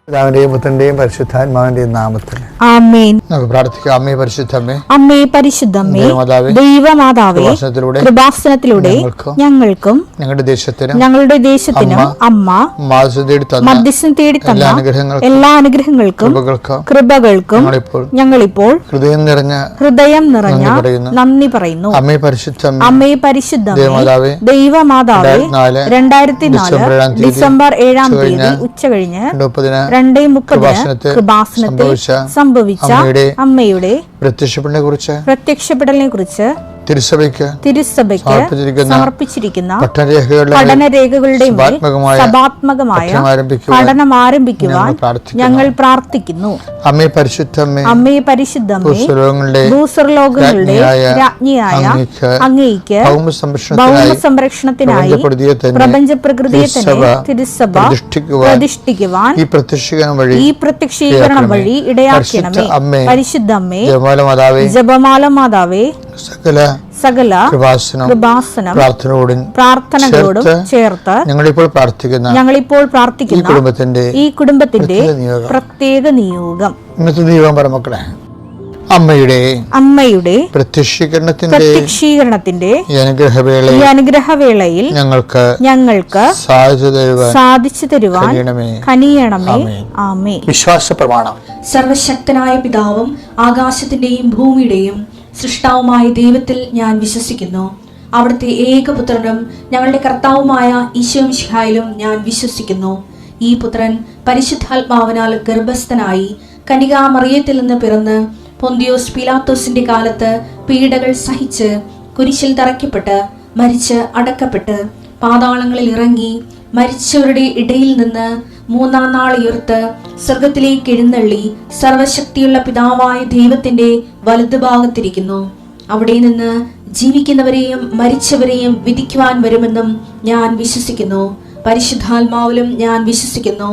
പിതാവിന്റെയും പുത്രന്റെയും പരിശുദ്ധാത്മാവിന്റെയും നാമത്തിൽ ആമേൻ. നമുക്ക് പ്രാർത്ഥിക്കാം. അമ്മേ പരിശുദ്ധമ്മേ, അമ്മേ പരിശുദ്ധമ്മേ, ദൈവമാതാവേ, കൃപാസനത്തിലൂടെ ഞങ്ങൾക്കും ഞങ്ങളുടെ ദേശത്തിനും അമ്മ മധ്യസ്ഥം തേടി തന്ന എല്ലാ അനുഗ്രഹങ്ങൾക്കും കൃപകൾക്കും ഞങ്ങളിപ്പോൾ ഹൃദയം നിറഞ്ഞ നന്ദി പറയുന്നു. അമ്മേ പരിശുദ്ധമ്മേ, ദൈവമാതാവേ, 2004 ഡിസംബർ 7 തീയതി ഉച്ചകഴിഞ്ഞ് 2:30 കൃപാസനത്തിൽ സംഭവിച്ച അമ്മയുടെ പ്രത്യക്ഷപ്പെടലിനെ കുറിച്ച് തിരുസഭയ്ക്ക് സമർപ്പിച്ചിരിക്കുന്ന പഠനരേഖകളുടെ സഭാത്മകമായ പഠനം ആരംഭിക്കുവാൻ ഞങ്ങൾ പ്രാർത്ഥിക്കുന്നു. അമ്മേ പരിശുദ്ധമ്മേ, ഭൂസ്വർലോകങ്ങളുടെ രാജ്ഞിയായ അങ്ങേയ്ക്ക് ഭൗമ സംരക്ഷണത്തിനായി പ്രപഞ്ച പ്രകൃതിയെ തന്നെ തിരുസഭ പ്രതിഷ്ഠിക്കുവാൻ ഈ പ്രത്യക്ഷീകരണം വഴി ഇടയാക്കണമേ. പരിശുദ്ധമ്മേ, ജപമാല മാതാവേ, സകല കൃപാസനം പ്രാർത്ഥനകളോടും ചേർത്ത് ഞങ്ങളിപ്പോൾ പ്രാർത്ഥിക്കുന്ന ഈ കുടുംബത്തിന്റെ പ്രത്യേക നിയോഗം. ഇന്നത്തെ നിയോഗം പറമക്കളെ, അമ്മയുടെ പ്രത്യക്ഷീകരണത്തിന്റെ ഈ അനുഗ്രഹവേളയിൽ ഞങ്ങൾക്ക് സാധിച്ചു തരുവാൻ കനിയണമേ. ആമേൻ. വിശ്വാസ പ്രമാണം. സർവശക്തനായ പിതാവും ആകാശത്തിന്റെയും ഭൂമിയുടെയും സൃഷ്ടാവുമായ ദൈവത്തിൽ ഞാൻ വിശ്വസിക്കുന്നു. അവിടുത്തെ ഏകപുത്രനും ഞങ്ങളുടെ കർത്താവുമായ ഈശോ മിശിഹായിലും ഞാൻ വിശ്വസിക്കുന്നു. ഈ പുത്രൻ പരിശുദ്ധാത്മാവിനാൽ ഗർഭസ്ഥനായി കന്യകാമറിയത്തിൽ നിന്ന് പിറന്ന് പൊന്തിയോസ് പീലാത്തോസിന്റെ കാലത്ത് പീഡകൾ സഹിച്ച് കുരിശിൽ തറയ്ക്കപ്പെട്ട് മരിച്ച് അടക്കപ്പെട്ട് പാതാളങ്ങളിൽ ഇറങ്ങി മരിച്ചവരുടെ ഇടയിൽ നിന്ന് 3-ാം നാൾ ഉയർത്ത് സ്വർഗത്തിലേക്ക് എഴുന്നള്ളി സർവശക്തിയുള്ള പിതാവായ ദൈവത്തിന്റെ വലതുഭാഗത്തിരിക്കുന്നു. അവിടെ നിന്ന് ജീവിക്കുന്നവരെയും മരിച്ചവരെയും വിധിക്കുവാൻ വരുമെന്നും ഞാൻ വിശ്വസിക്കുന്നു. പരിശുദ്ധാത്മാവിലും ഞാൻ വിശ്വസിക്കുന്നു.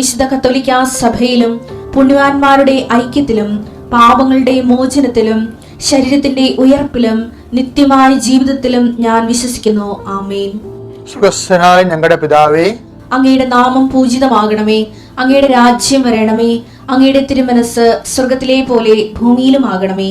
വിശുദ്ധ കത്തോലിക്കാ സഭയിലും പുണ്യവാന്മാരുടെ ഐക്യത്തിലും പാപങ്ങളുടെ മോചനത്തിലും ശരീരത്തിന്റെ ഉയർപ്പിലും നിത്യമായ ജീവിതത്തിലും ഞാൻ വിശ്വസിക്കുന്നു. ആമേൻ. ഞങ്ങളുടെ പിതാവേ, അങ്ങയുടെ നാമം പൂജിതമാകണമേ. അങ്ങയുടെ രാജ്യം വരണമേ. അങ്ങയുടെ തിരുമനസ് സ്വർഗത്തിലെ പോലെ ഭൂമിയിലുമാകണമേ.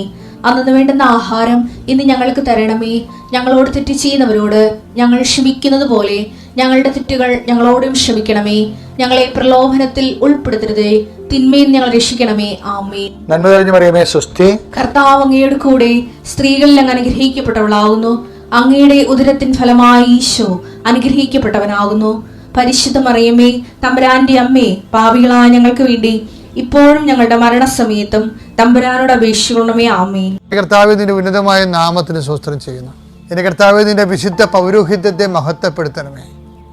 അന്നു വേണ്ടുന്ന ആഹാരം ഇന്ന് ഞങ്ങൾക്ക് തരണമേ. ഞങ്ങളോട് തെറ്റ് ചെയ്യുന്നവരോട് ഞങ്ങൾ ക്ഷമിക്കുന്നത് പോലെ ഞങ്ങളുടെ തെറ്റുകൾ ഞങ്ങളോടും ക്ഷമിക്കണമേ. ഞങ്ങളെ പ്രലോഭനത്തിൽ ഉൾപ്പെടുത്തരുതേ, തിന്മയിൽ ഞങ്ങൾ രക്ഷിക്കണമേ. ആമേൻ. നന്മ നിറഞ്ഞ മറിയമേ, സ്വസ്തി. കർത്താവ് അങ്ങയുടെ കൂടെ സ്ത്രീകളിൽ അങ്ങ് അനുഗ്രഹിക്കപ്പെട്ടവളാകുന്നു. അങ്ങയുടെ ഉദരത്തിൻ ഫലമായി ഈശോ അനുഗ്രഹിക്കപ്പെട്ടവനാകുന്നു. പരിശുദ്ധ മറിയമേ, തമ്പുരാന്റെ അമ്മേ, പാപികളായ ഞങ്ങൾക്ക് വേണ്ടി ഇപ്പോഴും ഞങ്ങളുടെ മരണസമയത്തും തമ്പുരാനോട് അപേക്ഷിക്കണമേ. ആമേൻ. കർത്താവേ, നിന്റെ ഉന്നതമായ നാമത്തിന് സ്തോത്രം ചെയ്യുന്നു. എന്റെ കർത്താവേ, നിന്റെ വിശുദ്ധ പൗരോഹിത്യത്തെ മഹത്വപ്പെടുത്തണമേ.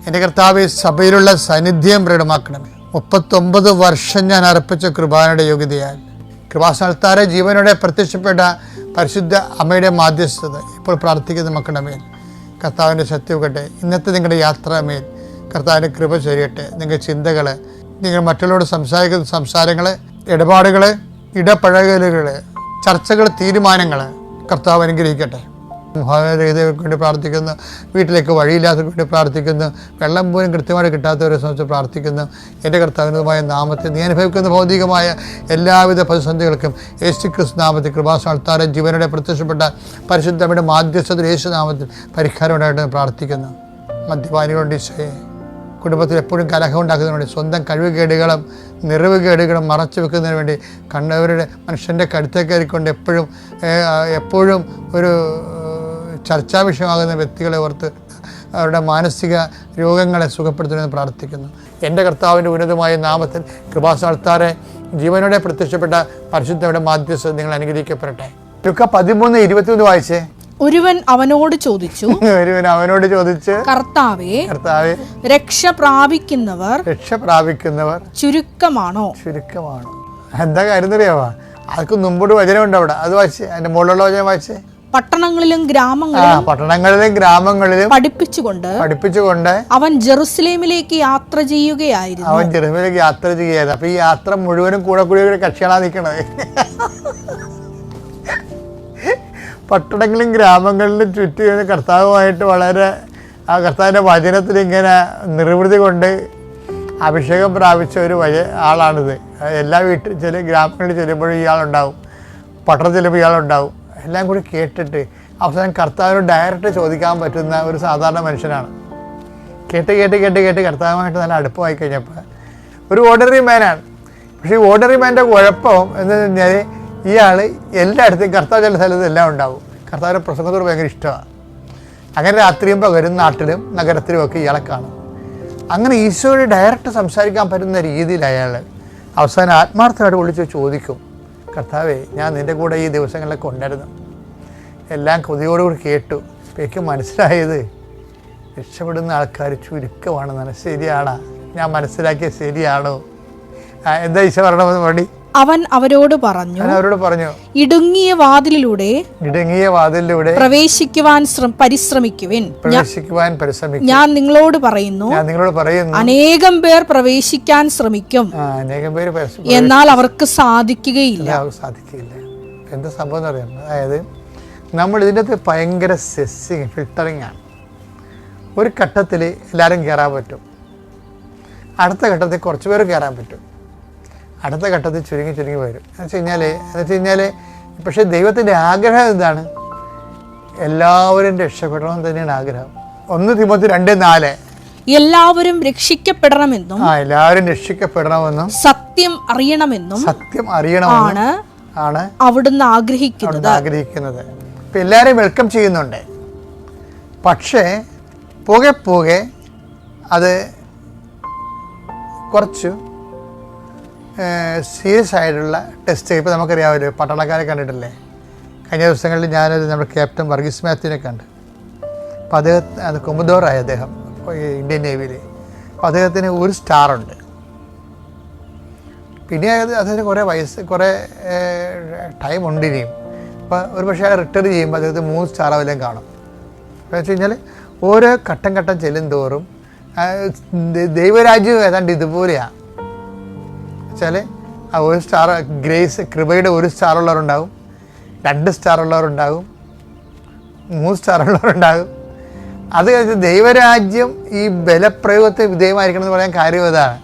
എന്റെ കർത്താവേ, സഭയിലുള്ള സാന്നിധ്യം പ്രകടമാക്കണമേ. 39 വർഷം ഞാൻ അർപ്പിച്ച കൃപാനയുടെ യോഗ്യതയാൽ കൃപാസനത്താരെ ജീവനോടെ പ്രത്യക്ഷപ്പെട്ട പരിശുദ്ധ അമ്മയുടെ മാധ്യസ്ഥത ഇപ്പോൾ പ്രാർത്ഥിക്കുന്ന മക്കളുടെ മേൽ കർത്താവിൻ്റെ സത്യവട്ടെ. ഇന്നത്തെ നിങ്ങളുടെ യാത്രാമേൽ കർത്താവിൻ്റെ കൃപ ചൊരിയട്ടെ. നിങ്ങളുടെ ചിന്തകൾ, നിങ്ങൾ മറ്റുള്ളവരോട് സംസാരിക്കുന്ന സംസാരങ്ങൾ, ഇടപാടുകൾ, ഇടപഴകലുകൾ, ചർച്ചകൾ, തീരുമാനങ്ങൾ കർത്താവ് അനുഗ്രഹിക്കട്ടെ. മുഖാരഹിതർക്ക് വേണ്ടി പ്രാർത്ഥിക്കുന്നു. വീട്ടിലേക്ക് വഴിയില്ലാത്തവർക്ക് വേണ്ടി പ്രാർത്ഥിക്കുന്നു. വെള്ളം പോലും കൃത്യമായിട്ട് കിട്ടാത്തവരെ സംബന്ധിച്ച് പ്രാർത്ഥിക്കുന്നു. എൻ്റെ കർത്താവിനുമായ നാമത്തിൽ നീ അനുഭവിക്കുന്ന ഭൗതികമായ എല്ലാവിധ പ്രതിസന്ധികൾക്കും യേശുക്രിസ്തു നാമത്തിൽ കൃപാസനത്താരെ ജീവനോടെ പ്രത്യക്ഷപ്പെട്ട പരിശുദ്ധയുടെ മാധ്യസ്ഥത്തിൽ യേശു നാമത്തിൽ പരിഹാരം ഉണ്ടായിട്ട് പ്രാർത്ഥിക്കുന്നു. മദ്യപാനികളുണ്ട് ഈശോയെ, കുടുംബത്തിൽ എപ്പോഴും കലഹം ഉണ്ടാക്കുന്നതിന് വേണ്ടി, സ്വന്തം കഴിവുകേടുകളും നിറവുകേടുകളും മറച്ചു വെക്കുന്നതിന് വേണ്ടി കണ്ടവരുടെ മനുഷ്യൻ്റെ കടുത്തേക്ക് കയറിക്കൊണ്ട് എപ്പോഴും ഒരു ചർച്ചാ വിഷയമാകുന്ന വ്യക്തികളെ ഓർത്ത് അവരുടെ മാനസിക രോഗങ്ങളെ സുഖപ്പെടുത്തണമെന്ന് പ്രാർത്ഥിക്കുന്നു. എൻ്റെ കർത്താവിൻ്റെ ഉന്നതമായ നാമത്തിൽ കൃപാസനത്താരെ ജീവനോടെ പ്രത്യക്ഷപ്പെട്ട പരിശുദ്ധയുടെ മാധ്യസ്ഥ നിങ്ങൾ അനുഗ്രഹിക്കപ്പെടട്ടെ. ലുക്ക 13:21 വായിച്ചേ. ഒരുവൻ അവനോട് ചോദിച്ചു, കർത്താവേ, രക്ഷ പ്രാപിക്കുന്നവർ ചുരുക്കമാണോ? എന്താ കാര്യം അറിയാവാ? അതൊക്കെ മുമ്പോട്ട് വചനമുണ്ട് അവിടെ, അത് വായിച്ചേ. അതിന്റെ മുകളിലുള്ള വചനം വായിച്ചേ. പട്ടണങ്ങളിലും ഗ്രാമങ്ങളിലും പഠിപ്പിച്ചുകൊണ്ട് അവൻ ജെറുസലേമിലേക്ക് യാത്ര ചെയ്യുകയായിരുന്നു. അപ്പൊ ഈ യാത്ര മുഴുവനും കൂടെ കക്ഷികളാ നിൽക്കണത്. പട്ടണങ്ങളിലും ഗ്രാമങ്ങളിലും ചുറ്റി കർത്താവുമായിട്ട് വളരെ ആ കർത്താവിൻ്റെ വചനത്തിൽ ഇങ്ങനെ നിർവൃതി കൊണ്ട് അഭിഷേകം പ്രാപിച്ച ഒരു വലിയ ആളാണിത്. എല്ലാ വീട്ടിൽ ചില ഗ്രാമങ്ങളിൽ ചെല്ലുമ്പോഴും ഇയാളുണ്ടാവും, പട്ടണം ചെല്ലുമ്പോൾ ഇയാളുണ്ടാവും. എല്ലാം കൂടി കേട്ടിട്ട് അവസാനം കർത്താവിനോട് ഡയറക്റ്റ് ചോദിക്കാൻ പറ്റുന്ന ഒരു സാധാരണ മനുഷ്യനാണ്. കേട്ട് കേട്ട് കേട്ട് കേട്ട് കർത്താവുമായിട്ട് നല്ല അടുപ്പമായി കഴിഞ്ഞപ്പോൾ ഒരു ഓർഡിനറി മാനാണ്. പക്ഷേ ഈ ഓർഡിനറി മാൻ്റെ കുഴപ്പം എന്ന് പറഞ്ഞാൽ ഇയാൾ എല്ലായിടത്തും കർത്താവ് ചില സ്ഥലത്ത് എല്ലാം ഉണ്ടാവും. കർത്താവിൻ്റെ പ്രസംഗത്തോട് ഭയങ്കര ഇഷ്ടമാണ്. അങ്ങനെ രാത്രിയും പകരും നാട്ടിലും നഗരത്തിലും ഒക്കെ ഇയാളെ കാണും. അങ്ങനെ ഈശോയോട് ഡയറക്റ്റ് സംസാരിക്കാൻ പറ്റുന്ന രീതിയിൽ അയാൾ അവസാനം ആത്മാർത്ഥമായിട്ട് വിളിച്ച് ചോദിക്കും, കർത്താവേ, ഞാൻ നിൻ്റെ കൂടെ ഈ ദിവസങ്ങളിലൊക്കെ ഉണ്ടായിരുന്നു, എല്ലാം കൊതിയോടുകൂടി കേട്ടു. എനിക്ക് മനസ്സിലായത് രക്ഷപ്പെടുന്ന ആൾക്കാർ ചുരുക്കമാണെന്നാണ്. ശരിയാണോ? ഞാൻ മനസ്സിലാക്കിയത് ശരിയാണോ? എന്താ ഈശോ പറയണമെന്ന് വേണ്ടി അവൻ അവരോട് പറഞ്ഞു, ഇടുങ്ങിയ വാതിലിലൂടെ പ്രവേശിക്കുവാൻ പരിശ്രമിക്കുവിൻ. ഞാൻ നിങ്ങളോട് പറയുന്നു, അനേകം പേർ പ്രവേശിക്കാൻ ശ്രമിക്കും, എന്നാൽ അവർക്ക് സാധിക്കുകയില്ല. എന്താ സംഭവം എന്ന് അറിയാം? അതായത് നമ്മൾ ഇതിൻ്റെ അകത്ത് ഭയങ്കര ഫിൽട്ടറിങ് ആണ്. ഒരു ഘട്ടത്തിൽ എല്ലാവരും കയറാൻ പറ്റും, അടുത്ത ഘട്ടത്തിൽ കുറച്ച് പേർ കയറാൻ പറ്റും, അടുത്ത ഘട്ടത്തിൽ ചുരുങ്ങി വരും. എന്ന് വെച്ച് കഴിഞ്ഞാൽ പക്ഷേ ദൈവത്തിൻ്റെ ആഗ്രഹം എന്താണ്? എല്ലാവരും രക്ഷപ്പെടണമെന്ന് തന്നെയാണ് ആഗ്രഹം. 1 തിമോത്തി 2:4 എല്ലാവരും രക്ഷിക്കപ്പെടണമെന്നും എല്ലാവരും രക്ഷിക്കപ്പെടണമെന്നും സത്യം അറിയണമെന്നും ആണ് അവിടുന്ന് ആഗ്രഹിക്കുന്നത്. ഇപ്പം എല്ലാവരെയും വെൽക്കം ചെയ്യുന്നുണ്ട്. പക്ഷേ പോകെ അത് കുറച്ച് സീരിയസ് ആയിട്ടുള്ള ടെസ്റ്റ്. ഇപ്പോൾ നമുക്കറിയാമല്ലോ, പട്ടാളക്കാരെ കണ്ടിട്ടില്ലേ? കഴിഞ്ഞ ദിവസങ്ങളിൽ ഞാനൊരു നമ്മുടെ ക്യാപ്റ്റൻ വർഗീസ് മാത്യുവിനെ കണ്ട്. അപ്പോൾ അത് കൊമ്പുദോറായി അദ്ദേഹം ഇന്ത്യൻ നേവിയിൽ. അപ്പോൾ അദ്ദേഹത്തിന് 1 സ്റ്റാറുണ്ട്. പിന്നെ അദ്ദേഹത്തിന് കുറേ ടൈം ഉണ്ട് ഇനിയും. അപ്പോൾ ഒരു പക്ഷേ അയാൾ റിട്ടയർ ചെയ്യുമ്പോൾ അദ്ദേഹത്തിന് 3 സ്റ്റാർ വല്ലതും കാണും. എന്ന് വെച്ച് കഴിഞ്ഞാൽ ഓരോ ഘട്ടം ചെല്ലും തോറും ദൈവരാജ്യം ഏതാണ്ട് ഇതുപോലെയാണ്. വെച്ചാൽ ആ 1 സ്റ്റാർ കൃപയുടെ 1 സ്റ്റാർ ഉള്ളവരുണ്ടാകും, 2 സ്റ്റാർ ഉള്ളവരുണ്ടാകും, 3 സ്റ്റാർ ഉള്ളവരുണ്ടാകും. അത് ദൈവരാജ്യം ഈ ബലപ്രയോഗത്തെ വിധേയമായിരിക്കണം എന്ന് പറയാൻ കാര്യം ഇതാണ്.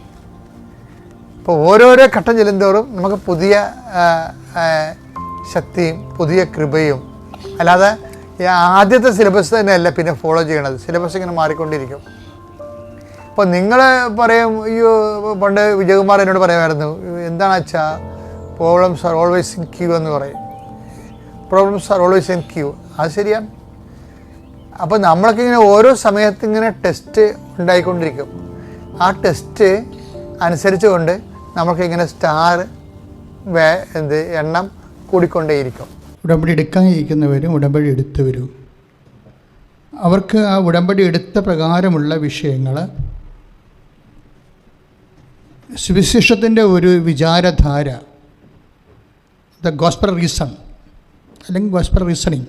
ഇപ്പോൾ ഓരോരോ ഘട്ടം ചെല്ലുന്തോറും നമുക്ക് പുതിയ ശക്തിയും പുതിയ കൃപയും, അല്ലാതെ ആദ്യത്തെ സിലബസ് തന്നെയല്ല പിന്നെ ഫോളോ ചെയ്യണത്. സിലബസ് ഇങ്ങനെ മാറിക്കൊണ്ടിരിക്കും. അപ്പോൾ നിങ്ങൾ പറയും, അയ്യോ, പണ്ട് വിജയകുമാർ എന്നോട് പറയുമായിരുന്നു, എന്താണ് വെച്ചാൽ problems are always in queue എന്ന് പറയും. Problems are always in queue. അത് ശരിയാണ്. അപ്പോൾ നമ്മളൊക്കെ ഇങ്ങനെ ഓരോ സമയത്ത് ഇങ്ങനെ ടെസ്റ്റ് ഉണ്ടായിക്കൊണ്ടിരിക്കും. ആ ടെസ്റ്റ് അനുസരിച്ചുകൊണ്ട് നമുക്കിങ്ങനെ സ്റ്റാർ എണ്ണം കൂടിക്കൊണ്ടേയിരിക്കും. ഉടമ്പടി എടുക്കാനിരിക്കുന്നവരും ഉടമ്പടി എടുത്തവരും അവർക്ക് ആ ഉടമ്പടി എടുത്ത പ്രകാരമുള്ള വിഷയങ്ങൾ സുവിശേഷത്തിൻ്റെ ഒരു വിചാരധാര, ദ ഗോസ്പൽ റീസൺ അല്ലെങ്കിൽ ഗോസ്പൽ റീസണിങ്,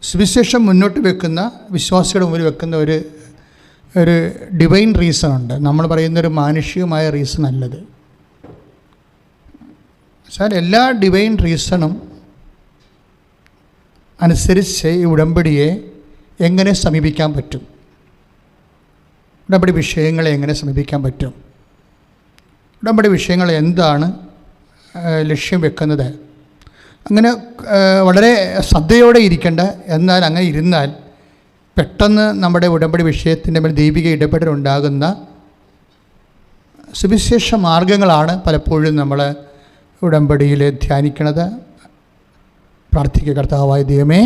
സുവിശേഷം മുന്നോട്ട് വെക്കുന്ന, വിശ്വാസികളുടെ മുമ്പിൽ വെക്കുന്ന ഒരു ഡിവൈൻ റീസൺ ഉണ്ട്. നമ്മൾ പറയുന്നൊരു മാനുഷികമായ റീസൺ അല്ലത്. സാർ എല്ലാ ഡിവൈൻ റീസണും അനുസരിച്ച് ഈ ഉടമ്പടിയെ എങ്ങനെ സമീപിക്കാൻ പറ്റും, ഉടമ്പടി വിഷയങ്ങളെ എങ്ങനെ സമീപിക്കാൻ പറ്റും, ഉടമ്പടി വിഷയങ്ങൾ എന്താണ് ലക്ഷ്യം വെക്കുന്നത്, അങ്ങനെ വളരെ ശ്രദ്ധയോടെ ഇരിക്കേണ്ട. എന്നാൽ അങ്ങനെ ഇരുന്നാൽ പെട്ടെന്ന് നമ്മുടെ ഉടമ്പടി വിഷയത്തിൻ്റെ മേൽ ദൈവിക ഇടപെടലുണ്ടാകുന്ന സുവിശേഷ മാർഗങ്ങളാണ് പലപ്പോഴും നമ്മൾ ഉടമ്പടിയിൽ ധ്യാനിക്കണത്. പ്രാർത്ഥിക്കുക. കർത്താവായ ദൈവമേ,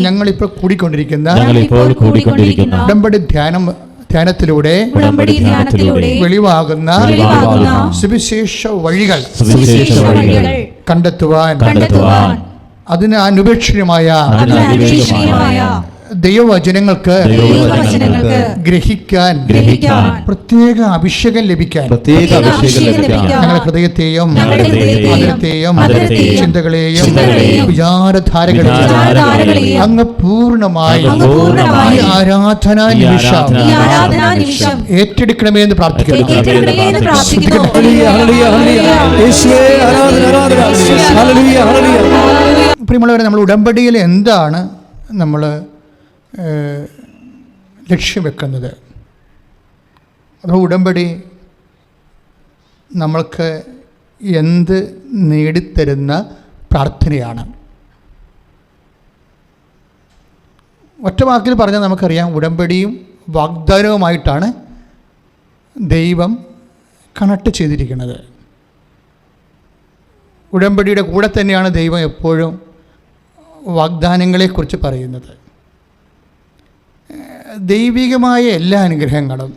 ഞങ്ങളിപ്പോൾ കൂടിക്കൊണ്ടിരിക്കുന്ന ഉടമ്പടി ധ്യാനത്തിലൂടെ വെളിവാകുന്ന സുവിശേഷ വഴികൾ കണ്ടെത്തുവാൻ അതിന് അനുപേക്ഷണീയമായ ദൈവവചനങ്ങൾക്ക് ഗ്രഹിക്കാൻ പ്രത്യേക അഭിഷേകം ലഭിക്കാൻ ഞങ്ങളുടെ ഹൃദയത്തെയും അതിരത്തെയും ചിന്തകളെയും വിചാരധാരകളെയും അങ്ങ് പൂർണ്ണമായി ഈ ആരാധനാ നിമിഷം ഏറ്റെടുക്കണമേ എന്ന് പ്രാർത്ഥിക്കുന്നു. പ്രിയമുള്ളവരെ, നമ്മൾ ഉടമ്പടിയിൽ എന്താണ് നമ്മൾ ലക്ഷ്യം വെക്കുന്നത്? അപ്പോൾ ഉടമ്പടി നമ്മൾക്ക് എന്ത് നേടിത്തരുന്ന പ്രാർത്ഥനയാണ്? ഒറ്റ വാക്കിൽ പറഞ്ഞാൽ നമുക്കറിയാം, ഉടമ്പടിയും വാഗ്ദാനവുമായിട്ടാണ് ദൈവം കണക്ട് ചെയ്തിരിക്കുന്നത്. ഉടമ്പടിയുടെ കൂടെ തന്നെയാണ് ദൈവം എപ്പോഴും വാഗ്ദാനങ്ങളെക്കുറിച്ച് പറയുന്നത്. ദൈവികമായ എല്ലാ അനുഗ്രഹങ്ങളും,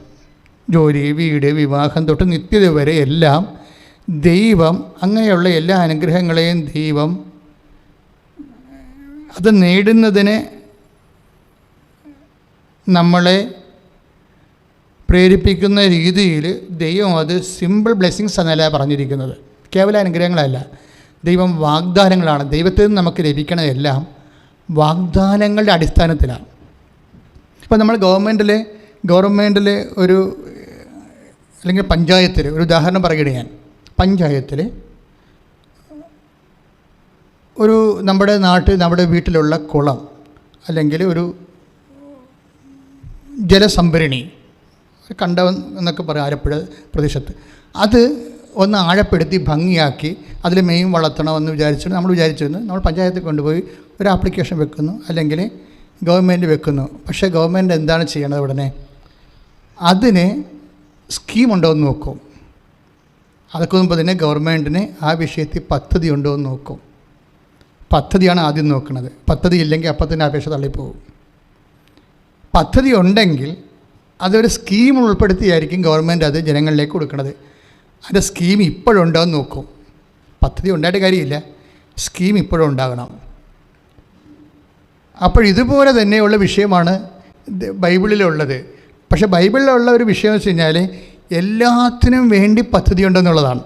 ജോലി, വീട്, വിവാഹം തൊട്ട് നിത്യത വരെ എല്ലാം ദൈവം, അങ്ങനെയുള്ള എല്ലാ അനുഗ്രഹങ്ങളെയും ദൈവം അത് നേടുന്നതിന് നമ്മളെ പ്രേരിപ്പിക്കുന്ന രീതിയിൽ ദൈവം അത് സിമ്പിൾ ബ്ലെസ്സിങ്സ് എന്നല്ല പറഞ്ഞിരിക്കുന്നത്, കേവല അനുഗ്രഹങ്ങളല്ല. ദൈവം വാഗ്ദാനങ്ങളാണ്. ദൈവത്തിൽ നിന്ന് നമുക്ക് ലഭിക്കണതെല്ലാം വാഗ്ദാനങ്ങളുടെ അടിസ്ഥാനത്തിലാണ്. ഇപ്പോൾ നമ്മൾ ഗവൺമെൻറ്റിൽ ഒരു അല്ലെങ്കിൽ പഞ്ചായത്തിൽ ഒരു ഉദാഹരണം പറയുകയാണ് ഞാൻ. പഞ്ചായത്തിൽ ഒരു നമ്മുടെ വീട്ടിലുള്ള കുളം അല്ലെങ്കിൽ ഒരു ജലസംഭരണി, കണ്ടം എന്നൊക്കെ പറയും ആലപ്പുഴ പ്രദേശത്ത്, അത് ഒന്ന് ആഴപ്പെടുത്തി ഭംഗിയാക്കി അതിൽ മെയിൻ വളർത്തണമെന്ന് വിചാരിച്ചിട്ട് നമ്മൾ പഞ്ചായത്തിൽ കൊണ്ടുപോയി ഒരു ആപ്ലിക്കേഷൻ വെക്കുന്നു, അല്ലെങ്കിൽ ഗവൺമെൻറ് വെക്കുന്നു. പക്ഷേ ഗവൺമെൻറ് എന്താണ് ചെയ്യണത്? ഉടനെ അതിന് സ്കീമുണ്ടോ എന്ന് നോക്കും. അതൊക്കെ മുമ്പ് തന്നെ ഗവൺമെൻറ്റിന് ആ വിഷയത്തിൽ പദ്ധതി ഉണ്ടോ എന്ന് നോക്കും. പദ്ധതിയാണ് ആദ്യം നോക്കുന്നത്. പദ്ധതി ഇല്ലെങ്കിൽ അപ്പം തന്നെ അപേക്ഷ തള്ളിപ്പോകും. പദ്ധതി ഉണ്ടെങ്കിൽ അതൊരു സ്കീം ഉൾപ്പെടുത്തിയായിരിക്കും ഗവൺമെൻറ് അത് ജനങ്ങളിലേക്ക് കൊടുക്കുന്നത്. അതിൻ്റെ സ്കീം ഇപ്പോഴുണ്ടോ എന്ന് നോക്കും. പദ്ധതി ഉണ്ടായിട്ട് കാര്യമില്ല, സ്കീം ഇപ്പോഴും ഉണ്ടാകണം. അപ്പോൾ ഇതുപോലെ തന്നെയുള്ള വിഷയമാണ് ബൈബിളിലുള്ളത്. പക്ഷേ ബൈബിളിലുള്ള ഒരു വിഷയം എന്ന് വെച്ച് കഴിഞ്ഞാൽ എല്ലാത്തിനും വേണ്ടി പദ്ധതി ഉണ്ടെന്നുള്ളതാണ്.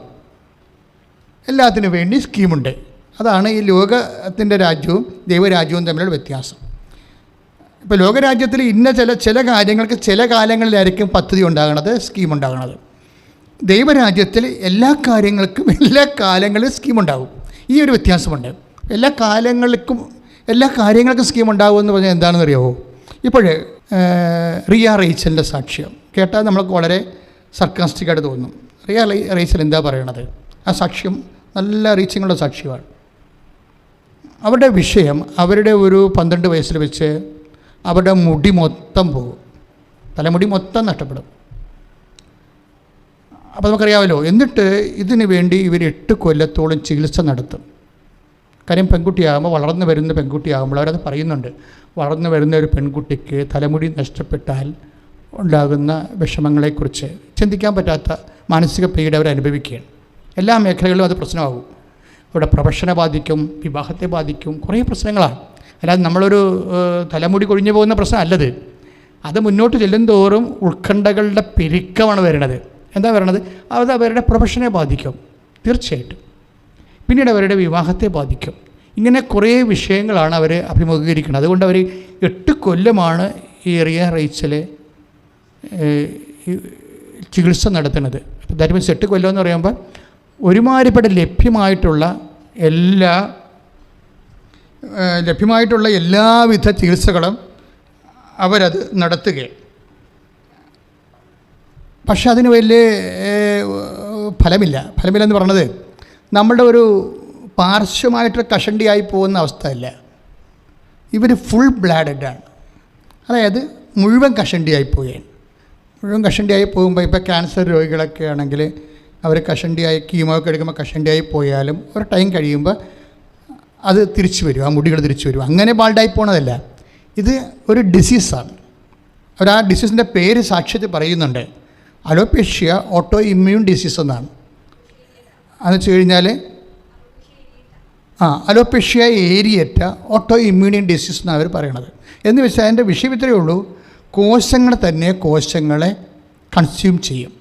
എല്ലാത്തിനും വേണ്ടി സ്കീമുണ്ട്. അതാണ് ഈ ലോകത്തിൻ്റെ രാജ്യവും ദൈവരാജ്യവും തമ്മിലുള്ള വ്യത്യാസം. ഇപ്പോൾ ലോകരാജ്യത്തിൽ ഇന്ന ചില കാര്യങ്ങൾക്ക് ചില കാലങ്ങളിലായിരിക്കും പദ്ധതി ഉണ്ടാകണത്, സ്കീം ഉണ്ടാകണത്. ദൈവരാജ്യത്തിൽ എല്ലാ കാര്യങ്ങൾക്കും എല്ലാ കാലങ്ങളിലും സ്കീമുണ്ടാകും. ഈ ഒരു വ്യത്യാസമുണ്ട്. എല്ലാ കാര്യങ്ങൾക്കും സ്കീം ഉണ്ടാകുമെന്ന് പറഞ്ഞാൽ എന്താണെന്ന് അറിയാമോ? ഇപ്പോഴേ റിയ റേച്ചലിൻ്റെ സാക്ഷ്യം കേട്ടാൽ നമ്മൾക്ക് വളരെ സർക്കാസ്റ്റിക്കായിട്ട് തോന്നും. റിയ റേച്ചൽ എന്താ പറയണത്? ആ സാക്ഷ്യം നല്ല റീച്ചിങ്ങുള്ള സാക്ഷ്യമാണ്. അവരുടെ വിഷയം, അവരുടെ ഒരു 12 വയസ്സിൽ വെച്ച് അവരുടെ മുടി മൊത്തം പോകും, തലമുടി മൊത്തം നഷ്ടപ്പെടും. അപ്പോൾ നമുക്കറിയാമല്ലോ. എന്നിട്ട് ഇതിനു വേണ്ടി ഇവർ 8 കൊല്ലത്തോളം ചികിത്സ നടത്തും. കാര്യം പെൺകുട്ടിയാകുമ്പോൾ, വളർന്നു വരുന്ന പെൺകുട്ടിയാകുമ്പോൾ അവരത് പറയുന്നുണ്ട്. വളർന്നു വരുന്ന ഒരു പെൺകുട്ടിക്ക് തലമുടി നഷ്ടപ്പെട്ടാൽ ഉണ്ടാകുന്ന വിഷമങ്ങളെക്കുറിച്ച് ചിന്തിക്കാൻ പറ്റാത്ത മാനസിക പീഡ അവർ അനുഭവിക്കുകയാണ്. എല്ലാ മേഖലകളിലും അത് പ്രശ്നമാകും. അവരുടെ പ്രൊഫഷനെ ബാധിക്കും, വിവാഹത്തെ ബാധിക്കും, കുറേ പ്രശ്നങ്ങളാണ്. അല്ലാതെ നമ്മളൊരു തലമുടി കൊഴിഞ്ഞു പോകുന്ന പ്രശ്നം അല്ലത്. അത് മുന്നോട്ട് ചെല്ലുന്തോറും ഉത്കണ്ഠകളുടെ പെരുക്കമാണ് വരുന്നത്. എന്താ പറയണത്? അത് അവരുടെ പ്രൊഫഷനെ ബാധിക്കും തീർച്ചയായിട്ടും. പിന്നീട് അവരുടെ വിവാഹത്തെ ബാധിക്കും. ഇങ്ങനെ കുറേ വിഷയങ്ങളാണ് അവർ അഭിമുഖീകരിക്കുന്നത്. അതുകൊണ്ട് അവർ 8 കൊല്ലമാണ് ഈ റിയ റേച്ചല് ചികിത്സ നടത്തുന്നത്. ദാറ്റ് മീൻസ് 8 കൊല്ലം എന്ന് പറയുമ്പോൾ ഒരുമാതിരിപ്പെട്ട ലഭ്യമായിട്ടുള്ള എല്ലാവിധ ചികിത്സകളും അവരത് നടത്തുകയാണ്. പക്ഷെ അതിന് വലിയ ഫലമില്ലെന്ന് പറഞ്ഞത് നമ്മളുടെ ഒരു പാർശ്വമായിട്ട് കഷണ്ടിയായി പോകുന്ന അവസ്ഥയല്ല. ഇവർ ഫുൾ ബ്ലാഡഡാണ്. അതായത് മുഴുവൻ കഷണ്ടിയായി പോകുമ്പോൾ ഇപ്പോൾ ക്യാൻസർ രോഗികളൊക്കെ ആണെങ്കിൽ അവർ കഷണ്ടിയായി കീമോ ഒക്കെ എടുക്കുമ്പോൾ കഷണ്ടിയായി പോയാലും ഒരു ടൈം കഴിയുമ്പോൾ അത് തിരിച്ചു വരും, ആ മുടികൾ തിരിച്ചു വരും. അങ്ങനെ ബാൾഡായി പോണതല്ല, ഇത് ഒരു ഡിസീസാണ്. അവർ ആ ഡിസീസിൻ്റെ പേര് സാക്ഷ്യത്തിൽ പറയുന്നുണ്ട്. അലോപേഷ്യ ഓട്ടോ ഇമ്മ്യൂൺ ഡിസീസ് എന്നാണ്. അതെന്ന് വെച്ച് കഴിഞ്ഞാൽ അലോപേഷ്യ ഏരിയറ്റ ഓട്ടോ ഇമ്മ്യൂണിയൻ ഡിസീസ് എന്നാണ് അവർ പറയണത്. എന്ന് വെച്ചാൽ അതിൻ്റെ വിഷയം ഇത്രയേ ഉള്ളൂ, കോശങ്ങളെ കൺസ്യൂം ചെയ്യും.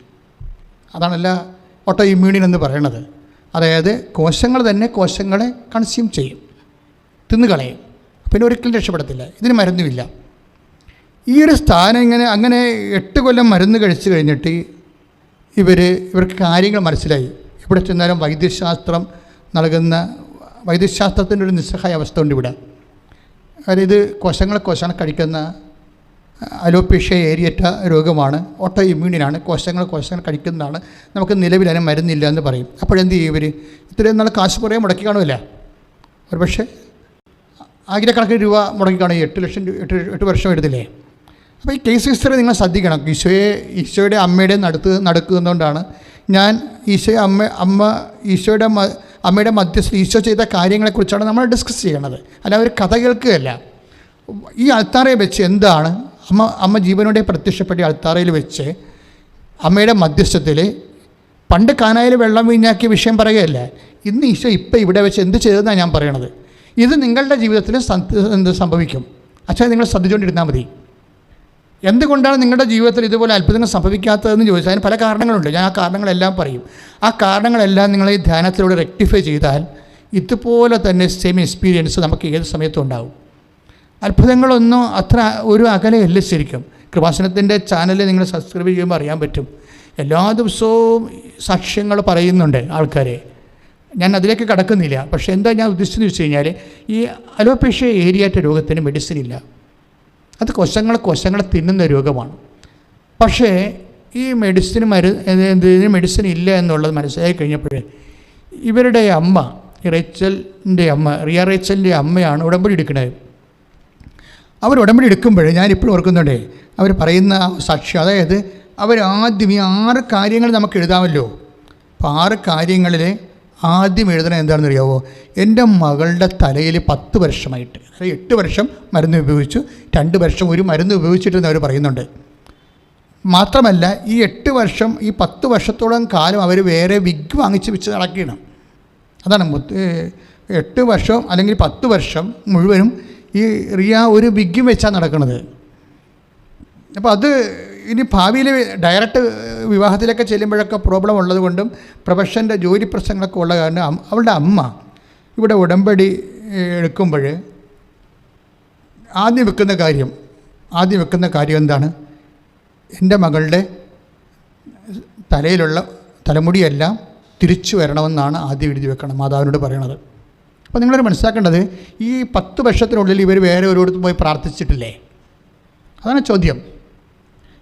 അതാണല്ല ഓട്ടോ ഇമ്മ്യൂണിയൻ എന്ന് പറയണത്. അതായത് കോശങ്ങളെ കൺസ്യൂം ചെയ്യും, തിന്നുകളയും. പിന്നെ ഒരിക്കലും രക്ഷപ്പെടത്തില്ല. ഇതിന് മരുന്നുമില്ല. ഈ ഒരു സ്ഥാനം അങ്ങനെ 8 കൊല്ലം മരുന്ന് കഴിച്ചു കഴിഞ്ഞിട്ട് ഇവർക്ക് കാര്യങ്ങൾ മനസ്സിലായി. ഇവിടെ ചെന്നാലും വൈദ്യശാസ്ത്രത്തിൻ്റെ ഒരു നിസ്സഹായ അവസ്ഥ ഉണ്ട് ഇവിടെ. അതായത് ഇത് കോശങ്ങളെ കഴിക്കുന്ന അലോപേഷ്യ ഏരിയറ്റ രോഗമാണ്, ഓട്ടോ ഇമ്മ്യൂണിനാണ്, കോശങ്ങൾ കഴിക്കുന്നതാണ്, നമുക്ക് നിലവിൽ അതിന് മരുന്നില്ല എന്ന് പറയും. അപ്പോഴെന്ത് ചെയ്യും ഇവർ? ഇത്രയും നാൾ കാശ് കുറേ മുടക്കി കാണുമില്ല, ഒരു പക്ഷേ ആയിരക്കണക്കിന് രൂപ മുടക്കി കാണും. 8 ലക്ഷം 8 വർഷം എടുത്തില്ലേ? അപ്പോൾ ഈ കേസ് ഹിസ്റ്ററി നിങ്ങൾ ശ്രദ്ധിക്കണം. ഈശോയുടെ അമ്മയുടെ നടക്കുന്നതുകൊണ്ടാണ് ഞാൻ ഈശോയുടെ അമ്മയുടെ മധ്യസ്ഥ ഈശോ ചെയ്ത കാര്യങ്ങളെക്കുറിച്ചാണ് നമ്മൾ ഡിസ്കസ് ചെയ്യണത്, അല്ല ഒരു കഥ കേൾക്കുകയല്ല. ഈ അൾത്താറയിൽ വെച്ച് എന്താണ് അമ്മ ജീവനോടെ പ്രത്യക്ഷപ്പെട്ട അൾത്താറയിൽ വെച്ച് അമ്മയുടെ മധ്യസ്ഥത്തിൽ പണ്ട് കാനായിൽ വെള്ളം വീഞ്ഞാക്കിയ വിഷയം പറയുകയല്ല. ഇന്ന് ഈശോ ഇപ്പം ഇവിടെ വെച്ച് എന്ത് ചെയ്തതെന്നാണ് ഞാൻ പറയണത്. ഇത് നിങ്ങളുടെ ജീവിതത്തിൽ എന്ത് സംഭവിക്കും? അച്ഛാ, നിങ്ങൾ ശ്രദ്ധിച്ചുകൊണ്ടിരുന്നാൽ മതി. എന്തുകൊണ്ടാണ് നിങ്ങളുടെ ജീവിതത്തിൽ ഇതുപോലെ അത്ഭുതങ്ങൾ സംഭവിക്കാത്തതെന്ന് ചോദിച്ചാൽ അതിന് പല കാരണങ്ങളുണ്ട്. ഞാൻ ആ കാരണങ്ങളെല്ലാം പറയും. ആ കാരണങ്ങളെല്ലാം നിങ്ങൾ ഈ ധ്യാനത്തിലൂടെ റെക്ടിഫൈ ചെയ്താൽ ഇതുപോലെ തന്നെ സെയിം എക്സ്പീരിയൻസ് നമുക്ക് ഏത് സമയത്തും ഉണ്ടാവും. അത്ഭുതങ്ങളൊന്നും അത്ര ഒരു അകലെയല്ല ശരിക്കും. കൃപാസനത്തിൻ്റെ ചാനൽ നിങ്ങൾ സബ്സ്ക്രൈബ് ചെയ്യുമ്പോൾ അറിയാൻ പറ്റും. എല്ലാ ദിവസവും സാക്ഷ്യങ്ങൾ പറയുന്നുണ്ട് ആൾക്കാരെ. ഞാൻ അതിലേക്ക് കടക്കുന്നില്ല. പക്ഷേ എന്താ ഞാൻ ഉദ്ദേശിച്ചതെന്ന് വെച്ച് കഴിഞ്ഞാൽ, ഈ അലോപേഷ്യ ഏരിയാറ്റ രോഗത്തിന് മെഡിസിൻ ഇല്ല. അത് കോശങ്ങളെ തിന്നുന്ന രോഗമാണ്. പക്ഷേ ഈ മെഡിസിന് മെഡിസിൻ ഇല്ല എന്നുള്ളത് മനസ്സിലായി കഴിഞ്ഞപ്പോൾ ഇവരുടെ അമ്മ റിയ റേച്ചലിൻ്റെ അമ്മയാണ് ഉടമ്പടി എടുക്കുന്നത്. അവർ ഉടമ്പടി എടുക്കുമ്പോൾ ഞാനിപ്പോഴും ഓർക്കുന്നുണ്ടേ, അവർ പറയുന്ന സാക്ഷ്യം, അതായത് അവരാദ്യം ഈ 6 കാര്യങ്ങൾ നമുക്ക് എഴുതാമല്ലോ. അപ്പോൾ 6 കാര്യങ്ങളിൽ ആദ്യം എഴുതണം എന്താണെന്ന് അറിയാമോ? എൻ്റെ മകളുടെ തലയിൽ 10 വർഷമായിട്ട്, അതായത് 8 വർഷം മരുന്ന് ഉപയോഗിച്ചു, 2 വർഷം ഒരു മരുന്ന് ഉപയോഗിച്ചിട്ടെന്ന് അവർ പറയുന്നുണ്ട്. മാത്രമല്ല ഈ 8 വർഷം, ഈ 10 വർഷത്തോളം കാലം അവർ വേറെ വിഗ് വാങ്ങിച്ച് വെച്ച് നടക്കണം. അതാണ് 8 വർഷം അല്ലെങ്കിൽ 10 വർഷം മുഴുവനും ഈ റിയ ഒരു വിഗ്ഗും വെച്ചാണ് നടക്കുന്നത്. അപ്പോൾ അത് ഇനി ഭാവിയിൽ ഡയറക്റ്റ് വിവാഹത്തിലൊക്കെ ചെല്ലുമ്പോഴൊക്കെ പ്രോബ്ലം ഉള്ളത് കൊണ്ടും പ്രൊഫഷൻ്റെ ജോലി പ്രശ്നങ്ങളൊക്കെ ഉള്ള കാരണം അവളുടെ അമ്മ ഇവിടെ ഉടമ്പടി എടുക്കുമ്പോൾ ആദ്യം വെക്കുന്ന കാര്യം എന്താണ്? എൻ്റെ മകളുടെ തലയിലുള്ള തലമുടിയെല്ലാം തിരിച്ചു വരണമെന്നാണ് ആദ്യം എഴുതി വെക്കണം, മാതാവിനോട് പറയണത്. അപ്പോൾ നിങ്ങളൊരു മനസ്സിലാക്കേണ്ടത്, ഈ 10 വർഷത്തിനുള്ളിൽ ഇവർ വേറെ ഒരിടത്തും പോയി പ്രാർത്ഥിച്ചിട്ടില്ലേ? അതാണ് ചോദ്യം.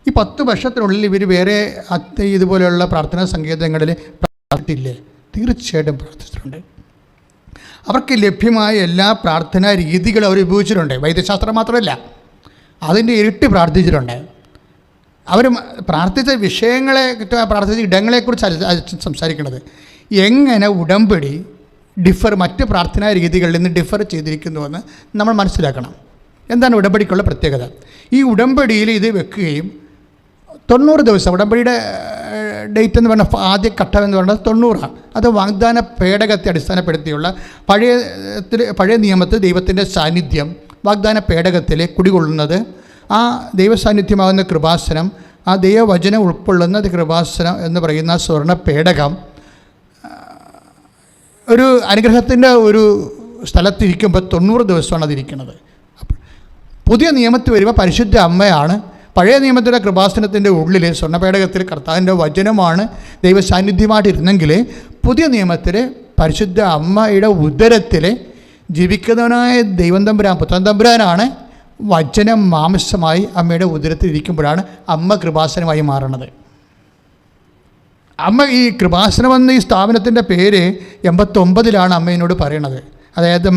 ഈ 10 വർഷത്തിനുള്ളിൽ ഇവർ വേറെ ഇതുപോലെയുള്ള പ്രാർത്ഥനാ സങ്കേതങ്ങളിൽ പ്രാർത്ഥിച്ചിട്ടില്ലേ? തീർച്ചയായിട്ടും പ്രാർത്ഥിച്ചിട്ടുണ്ട്. അവർക്ക് ലഭ്യമായ എല്ലാ പ്രാർത്ഥനാ രീതികളും അവർ ഉപയോഗിച്ചിട്ടുണ്ട്. വൈദ്യശാസ്ത്രം മാത്രമല്ല, അതിൻ്റെ ഇരട്ടി പ്രാർത്ഥിച്ചിട്ടുണ്ട്. അവർ പ്രാർത്ഥിച്ച പ്രാർത്ഥിച്ച ഇടങ്ങളെക്കുറിച്ച് സംസാരിക്കുന്നത്. എങ്ങനെ ഉടമ്പടി മറ്റ് പ്രാർത്ഥനാ രീതികളിൽ നിന്ന് ഡിഫർ ചെയ്തിരിക്കുന്നുവെന്ന് നമ്മൾ മനസ്സിലാക്കണം. എന്താണ് ഉടമ്പടിക്കുള്ള പ്രത്യേകത? ഈ ഉടമ്പടിയിൽ ഇത് വെക്കുകയും 90 ദിവസം, ഉടമ്പടിയുടെ ഡേറ്റ് എന്ന് പറഞ്ഞാൽ ആദ്യ ഘട്ടം എന്ന് പറയുന്നത് 90ആണ്. അത് വാഗ്ദാന പേടകത്തെ അടിസ്ഥാനപ്പെടുത്തിയുള്ള പഴയ നിയമത്തിൽ ദൈവത്തിൻ്റെ സാന്നിധ്യം വാഗ്ദാന പേടകത്തിൽ കുടികൊള്ളുന്നത്, ആ ദൈവസാന്നിധ്യമാകുന്ന കൃപാസനം, ആ ദൈവവചനം ഉൾക്കൊള്ളുന്ന കൃപാസനം എന്ന് പറയുന്ന സ്വർണ്ണ പേടകം ഒരു അനുഗ്രഹത്തിൻ്റെ ഒരു സ്ഥലത്തിരിക്കുമ്പോൾ 90 ദിവസമാണ് അതിരിക്കുന്നത്. പുതിയ നിയമത്തിൽ വരുമ്പോൾ പരിശുദ്ധ അമ്മയാണ്. പഴയ നിയമത്തിലെ കൃപാസനത്തിൻ്റെ ഉള്ളിൽ സ്വർണ്ണപേടകത്തിൽ കർത്താവിൻ്റെ വചനമാണ് ദൈവ സാന്നിധ്യമായിട്ടിരുന്നെങ്കിൽ, പുതിയ നിയമത്തിൽ പരിശുദ്ധ അമ്മയുടെ ഉദരത്തിൽ ജീവിക്കുന്നവനായ ദൈവം തമ്പുരാൻ, പുത്രൻ തമ്പുരാനാണ് വചനം മാംസമായി അമ്മയുടെ ഉദരത്തിൽ ഇരിക്കുമ്പോഴാണ് അമ്മ കൃപാസനമായി മാറണത്. അമ്മ ഈ കൃപാസനം എന്ന ഈ സ്ഥാപനത്തിൻ്റെ പേര് 89 അമ്മ എന്നോട് പറയണത്. അതായത്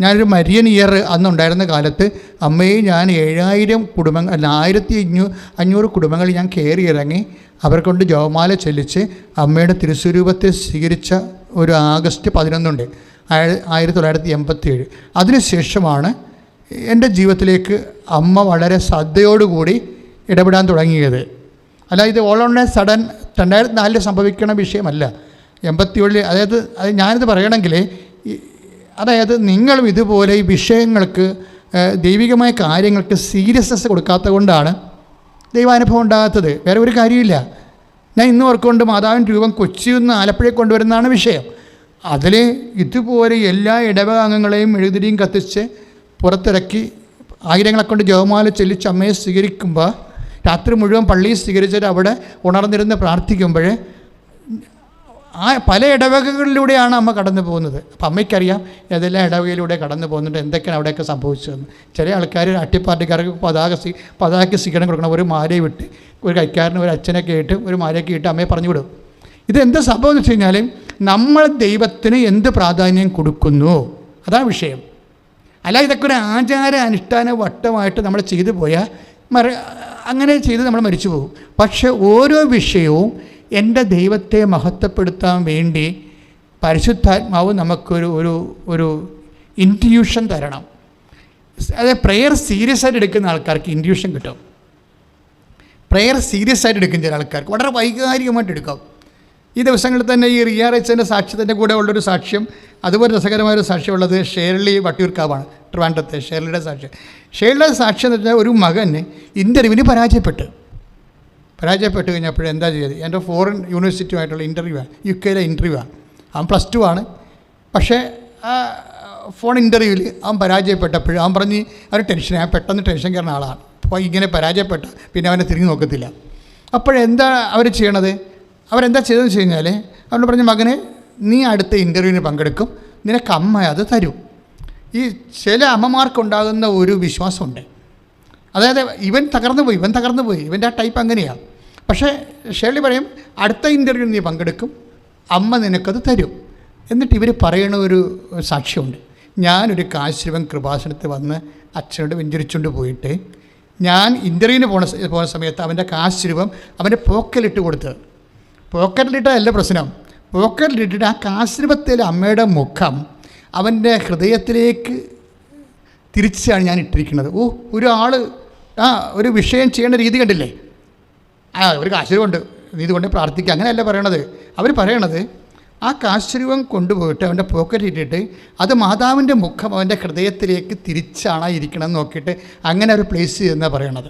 ഞാനൊരു മരിയൻ ഇയർ അന്നുണ്ടായിരുന്ന കാലത്ത് അമ്മയെ ഞാൻ 7000 കുടുംബങ്ങൾ, അല്ല 1500 കുടുംബങ്ങൾ ഞാൻ കയറി ഇറങ്ങി അവർക്കൊണ്ട് ജപമാല ചെല്ലിച്ച് അമ്മയുടെ തിരുസ്വരൂപത്തെ സ്വീകരിച്ച ഒരു ആഗസ്റ്റ് 11 1987. അതിനുശേഷമാണ് എൻ്റെ ജീവിതത്തിലേക്ക് അമ്മ വളരെ ശ്രദ്ധയോടുകൂടി ഇടപെടാൻ തുടങ്ങിയത്. അല്ല, ഇത് ഓൾ ഓൺ എ സഡൻ 2004 സംഭവിക്കണ വിഷയമല്ല. 87, അതായത് ഞാനിത് പറയണമെങ്കിൽ, അതായത് നിങ്ങളും ഇതുപോലെ ഈ വിഷയങ്ങൾക്ക്, ദൈവികമായ കാര്യങ്ങൾക്ക് സീരിയസ്നെസ് കൊടുക്കാത്തത് കൊണ്ടാണ് ദൈവാനുഭവം ഉണ്ടാകാത്തത്. വേറെ ഒരു കാര്യമില്ല. ഞാൻ ഇന്ന് ഓർക്കൊണ്ട് മാതാവിൻ്റെ രൂപം കൊച്ചിയിൽ നിന്ന് ആലപ്പുഴയിൽ കൊണ്ടുവരുന്നതാണ് വിഷയം. അതിൽ ഇതുപോലെ എല്ലാ ഇടവകാംഗങ്ങളെയും എഴുതിരിയും കത്തിച്ച് പുറത്തിറക്കി ആയിരങ്ങളെ കൊണ്ട് ജപമാല ചെല്ലിച്ച് അമ്മയെ സ്വീകരിക്കുമ്പോൾ, രാത്രി മുഴുവൻ പള്ളിയിൽ സ്വീകരിച്ചിട്ട് അവിടെ ഉണർന്നിരുന്ന് പ്രാർത്ഥിക്കുമ്പോൾ ആ പല ഇടവകകളിലൂടെയാണ് അമ്മ കടന്നു പോകുന്നത്. അപ്പം അമ്മയ്ക്കറിയാം ഏതെല്ലാം ഇടവകയിലൂടെ കടന്നു പോകുന്നുണ്ട്, എന്തൊക്കെയാണ് അവിടെയൊക്കെ സംഭവിച്ചതെന്ന്. ചില ആൾക്കാർ അട്ടിപ്പാർട്ടിക്കാർക്ക് പതാകയ്ക്ക് സ്വീകരണം കൊടുക്കണം, ഒരു മാലയെ വിട്ട് ഒരു കൈക്കാരന് ഒരു അച്ഛനൊക്കെ ഇട്ട് ഒരു മാലയൊക്കെ ഇട്ട് അമ്മയെ പറഞ്ഞു വിടും. ഇതെന്താ സംഭവം എന്ന് വെച്ച് കഴിഞ്ഞാൽ നമ്മൾ ദൈവത്തിന് എന്ത് പ്രാധാന്യം കൊടുക്കുന്നു, അതാണ് വിഷയം. അല്ല ഇതൊക്കെ ഒരു ആചാര അനുഷ്ഠാന വട്ടമായിട്ട് നമ്മൾ ചെയ്തു പോയാൽ അങ്ങനെ ചെയ്ത് നമ്മൾ മരിച്ചു പോകും. പക്ഷെ ഓരോ വിഷയവും എൻ്റെ ദൈവത്തെ മഹത്വപ്പെടുത്താൻ വേണ്ടി പരിശുദ്ധാത്മാവ് നമുക്കൊരു ഒരു ഒരു ഇൻറ്റ്യൂഷൻ തരണം. അതായത് പ്രെയർ സീരിയസ് ആയിട്ട് എടുക്കുന്ന ആൾക്കാർക്ക് ഇൻറ്റ്യൂഷൻ കിട്ടും. പ്രെയർ സീരിയസ് ആയിട്ട് എടുക്കുന്ന ചില ആൾക്കാർക്ക് വളരെ വൈകാരികമായിട്ട് എടുക്കാം. ഈ ദിവസങ്ങളിൽ തന്നെ ഈ റിയ റൈച്ചൻ്റെ സാക്ഷ്യത്തിൻ്റെ കൂടെ ഉള്ളൊരു സാക്ഷ്യം, അതുപോലെ രസകരമായൊരു സാക്ഷ്യമുള്ളത് ഷേർലി വട്ടിയൂർക്കാവാണ്, ട്രിവാൻഡ്രത്തെ ഷേർലിയുടെ സാക്ഷ്യം. ഷേർലിയുടെ സാക്ഷ്യം എന്ന് വെച്ചാൽ ഒരു മകന് ഇൻ്റർവ്യൂവിന് പരാജയപ്പെട്ട് കഴിഞ്ഞപ്പോൾ എന്താ ചെയ്തത്, എൻ്റെ ഫോറിൻ യൂണിവേഴ്സിറ്റിയുമായിട്ടുള്ള ഇൻ്റർവ്യൂ ആണ്, UK ഇൻ്റർവ്യൂ ആണ്. അവൻ +2 ആണ്. പക്ഷേ ആ ഫോൺ ഇൻ്റർവ്യൂവിൽ അവൻ പരാജയപ്പെട്ടപ്പോൾ അവൻ പറഞ്ഞ് അവന് ടെൻഷൻ, ഞാൻ പെട്ടെന്ന് ടെൻഷൻ കയറുന്ന ആളാണ്. അപ്പോൾ ഇങ്ങനെ പരാജയപ്പെട്ട പിന്നെ അവനെ തിരിഞ്ഞു നോക്കത്തില്ല. അപ്പോഴെന്താ അവർ ചെയ്യണത്, അവരെന്താ ചെയ്തതെന്ന് വെച്ച് കഴിഞ്ഞാൽ അവനോട് പറഞ്ഞ മകനെ നീ അടുത്ത ഇൻ്റർവ്യൂവിന് പങ്കെടുക്കും, നിനക്ക് അമ്മ അത് തരും. ഈ ചില അമ്മമാർക്കുണ്ടാകുന്ന ഒരു വിശ്വാസമുണ്ട്, അതായത് ഇവൻ തകർന്നു പോയി, ഇവൻ്റെ ആ ടൈപ്പ് അങ്ങനെയാണ്. പക്ഷേ ഷേർലി പറയും അടുത്ത ഇൻ്റർവ്യൂവിന് നീ പങ്കെടുക്കും, അമ്മ നിനക്കത് തരും. എന്നിട്ട് ഇവർ പറയണ ഒരു സാക്ഷ്യമുണ്ട്. ഞാനൊരു കാശിവൻ കൃപാസനത്തിൽ വന്ന് അച്ഛനോട് വെഞ്ചരിച്ചുകൊണ്ട് പോയിട്ട് ഞാൻ ഇൻ്റർവ്യൂവിന് പോണ സമയത്ത് അവൻ്റെ കാശിരൂപം അവൻ്റെ പോക്കലിട്ട് കൊടുത്തത്. പോക്കറ്റിലിട്ടതല്ല പ്രശ്നം, പോക്കറ്റിലിട്ടിട്ട് ആ കാശിരൂപത്തിലെ അമ്മയുടെ മുഖം അവൻ്റെ ഹൃദയത്തിലേക്ക് തിരിച്ചാണ് ഞാൻ ഇട്ടിരിക്കുന്നത്. ഒരാൾ ഒരു വിഷയം ചെയ്യേണ്ട രീതി കണ്ടില്ലേ, ഒരു കാശുരൂപമുണ്ട്, നീ ഇതുകൊണ്ട് പ്രാർത്ഥിക്കുക, അങ്ങനെയല്ല പറയണത്. അവർ പറയണത് ആ കാശുരൂപം കൊണ്ടുപോയിട്ട് അവൻ്റെ പോക്കറ്റ് ഇട്ടിട്ട് അത് മാതാവിൻ്റെ മുഖം അവൻ്റെ ഹൃദയത്തിലേക്ക് തിരിച്ചാണ് ഇരിക്കണമെന്ന് നോക്കിയിട്ട് അങ്ങനെ ഒരു പ്ലേസ് ചെയ്യുന്നതാണ് പറയണത്.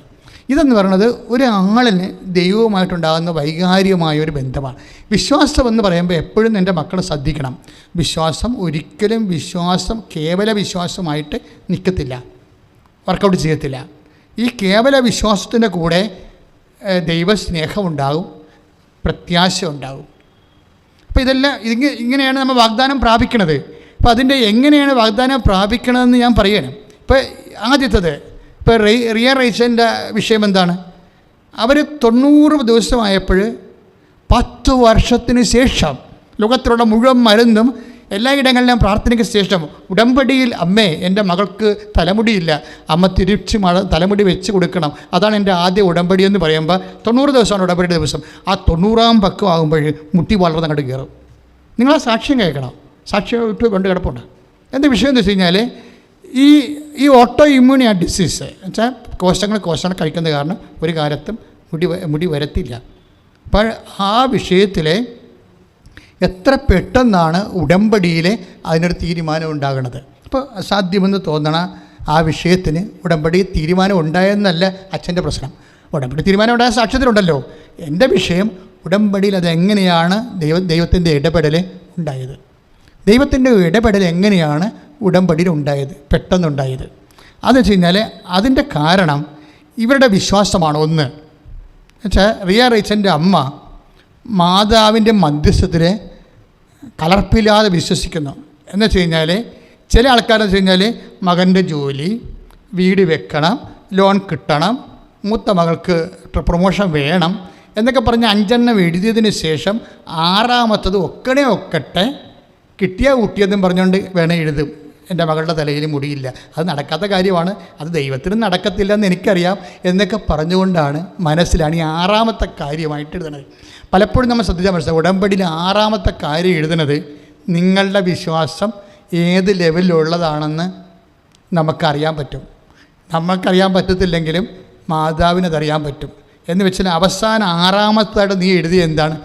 ഇതെന്ന് പറയുന്നത് ഒരാളിന് ദൈവവുമായിട്ടുണ്ടാകുന്ന വൈകാരികമായ ഒരു ബന്ധമാണ്. വിശ്വാസം എന്ന് പറയുമ്പോൾ എപ്പോഴും എൻ്റെ മക്കൾ ശ്രദ്ധിക്കണം, വിശ്വാസം ഒരിക്കലും കേവല വിശ്വാസമായിട്ട് നിൽക്കത്തില്ല, വർക്കൗട്ട് ചെയ്യത്തില്ല. ഈ കേവല വിശ്വാസത്തിൻ്റെ കൂടെ ദൈവസ്നേഹം ഉണ്ടാകും, പ്രത്യാശ ഉണ്ടാകും. അപ്പോൾ ഇതെല്ലാം ഇങ്ങനെയാണ് നമ്മൾ വാഗ്ദാനം പ്രാപിക്കണത്. അപ്പോൾ അതിൻ്റെ എങ്ങനെയാണ് വാഗ്ദാനം പ്രാപിക്കണതെന്ന് ഞാൻ പറയണം. ഇപ്പോൾ ആദ്യത്തത്, ഇപ്പോൾ റിയ റൈച്ചൻ്റെ വിഷയം എന്താണ്, അവർ 90 ദിവസമായപ്പോൾ 10 വർഷത്തിന് ശേഷം ലോകത്തിലുള്ള മുഴുവൻ മരുന്നും എല്ലായിടങ്ങളിലും പ്രാർത്ഥനയ്ക്ക് ശേഷം ഉടമ്പടിയിൽ അമ്മേ എൻ്റെ മകൾക്ക് തലമുടിയില്ല, അമ്മ തിരിച്ച് തലമുടി വെച്ച് കൊടുക്കണം, അതാണ് എൻ്റെ ആദ്യ ഉടമ്പടി എന്ന് പറയുമ്പോൾ 90 ദിവസമാണ് ഉടമ്പടി ദിവസം. ആ 90-ാം പക്കം ആകുമ്പോൾ മുട്ടി വളർന്ന് അങ്ങോട്ട് കയറും. നിങ്ങൾ ആ സാക്ഷ്യം കേൾക്കണം, സാക്ഷ്യം ഇട്ട് കൊണ്ട് കിടപ്പുണ്ട്. എൻ്റെ വിഷയം എന്ന് വെച്ച് കഴിഞ്ഞാൽ ഈ ഓട്ടോ ഇമ്മ്യൂണി ഡിസീസ് വെച്ചാൽ കോശങ്ങൾ കഴിക്കുന്നത് കാരണം ഒരു കാലത്തും മുടി വരത്തില്ല. അപ്പോൾ ആ വിഷയത്തിൽ എത്ര പെട്ടെന്നാണ് ഉടമ്പടിയിൽ അതിനൊരു തീരുമാനം ഉണ്ടാകുന്നത്. അപ്പോൾ അസാധ്യമെന്ന് തോന്നണ ആ വിഷയത്തിന് ഉടമ്പടി തീരുമാനം ഉണ്ടായെന്നല്ല അച്ഛൻ്റെ പ്രശ്നം. ഉടമ്പടി തീരുമാനം ഉണ്ടായ സാക്ഷ്യത്തിലുണ്ടല്ലോ. എൻ്റെ വിഷയം ഉടമ്പടിയിൽ അതെങ്ങനെയാണ് ദൈവത്തിൻ്റെ ഇടപെടൽ ഉണ്ടായത്, ദൈവത്തിൻ്റെ ഇടപെടൽ എങ്ങനെയാണ് ഉടമ്പടിയിൽ ഉണ്ടായത്, പെട്ടെന്നുണ്ടായത്. അതെന്ന് വെച്ച് കഴിഞ്ഞാൽ അതിൻ്റെ കാരണം ഇവരുടെ വിശ്വാസമാണ്. ഒന്ന് വെച്ചാൽ റിയ റൈച്ചൻ്റെ അമ്മ മാതാവിൻ്റെ മധ്യസ്ഥത്തിൽ കലർപ്പില്ലാതെ വിശ്വസിക്കുന്നു. എന്ന് വെച്ച് കഴിഞ്ഞാൽ ചില ആൾക്കാരെന്ന് വെച്ച് കഴിഞ്ഞാൽ മകൻ്റെ ജോലി, വീട് വെക്കണം, ലോൺ കിട്ടണം, മൂത്ത മകൾക്ക് പ്രൊമോഷൻ വേണം എന്നൊക്കെ പറഞ്ഞ് 5 എഴുതിയതിന് ശേഷം 6ാമത്തത് ഒക്കട്ടെ കിട്ടിയതെന്നും പറഞ്ഞുകൊണ്ട് വേണേൽ എഴുതും, എൻ്റെ മകളുടെ തലയിൽ മുടിയില്ല, അത് നടക്കാത്ത കാര്യമാണ്, അത് ദൈവത്തിനും നടക്കത്തില്ല എന്ന് എനിക്കറിയാം എന്നൊക്കെ പറഞ്ഞുകൊണ്ടാണ് മനസ്സിലാണ് ഈ 6ാമത്തെ കാര്യമായിട്ട് എഴുതുന്നത്. പലപ്പോഴും നമ്മൾ ശ്രദ്ധിച്ചാൽ മനസ്സിലാവും, ഉടമ്പടിയിൽ 6ാമത്തെ കാര്യം എഴുതുന്നത് നിങ്ങളുടെ വിശ്വാസം ഏത് ലെവലിലുള്ളതാണെന്ന് നമുക്കറിയാൻ പറ്റും. നമുക്കറിയാൻ പറ്റത്തില്ലെങ്കിലും മാതാവിനതറിയാൻ പറ്റും. എന്ന് വെച്ചാൽ അവസാനം 6ാമത്തായിട്ട് നീ എഴുതിയ എന്താണ്,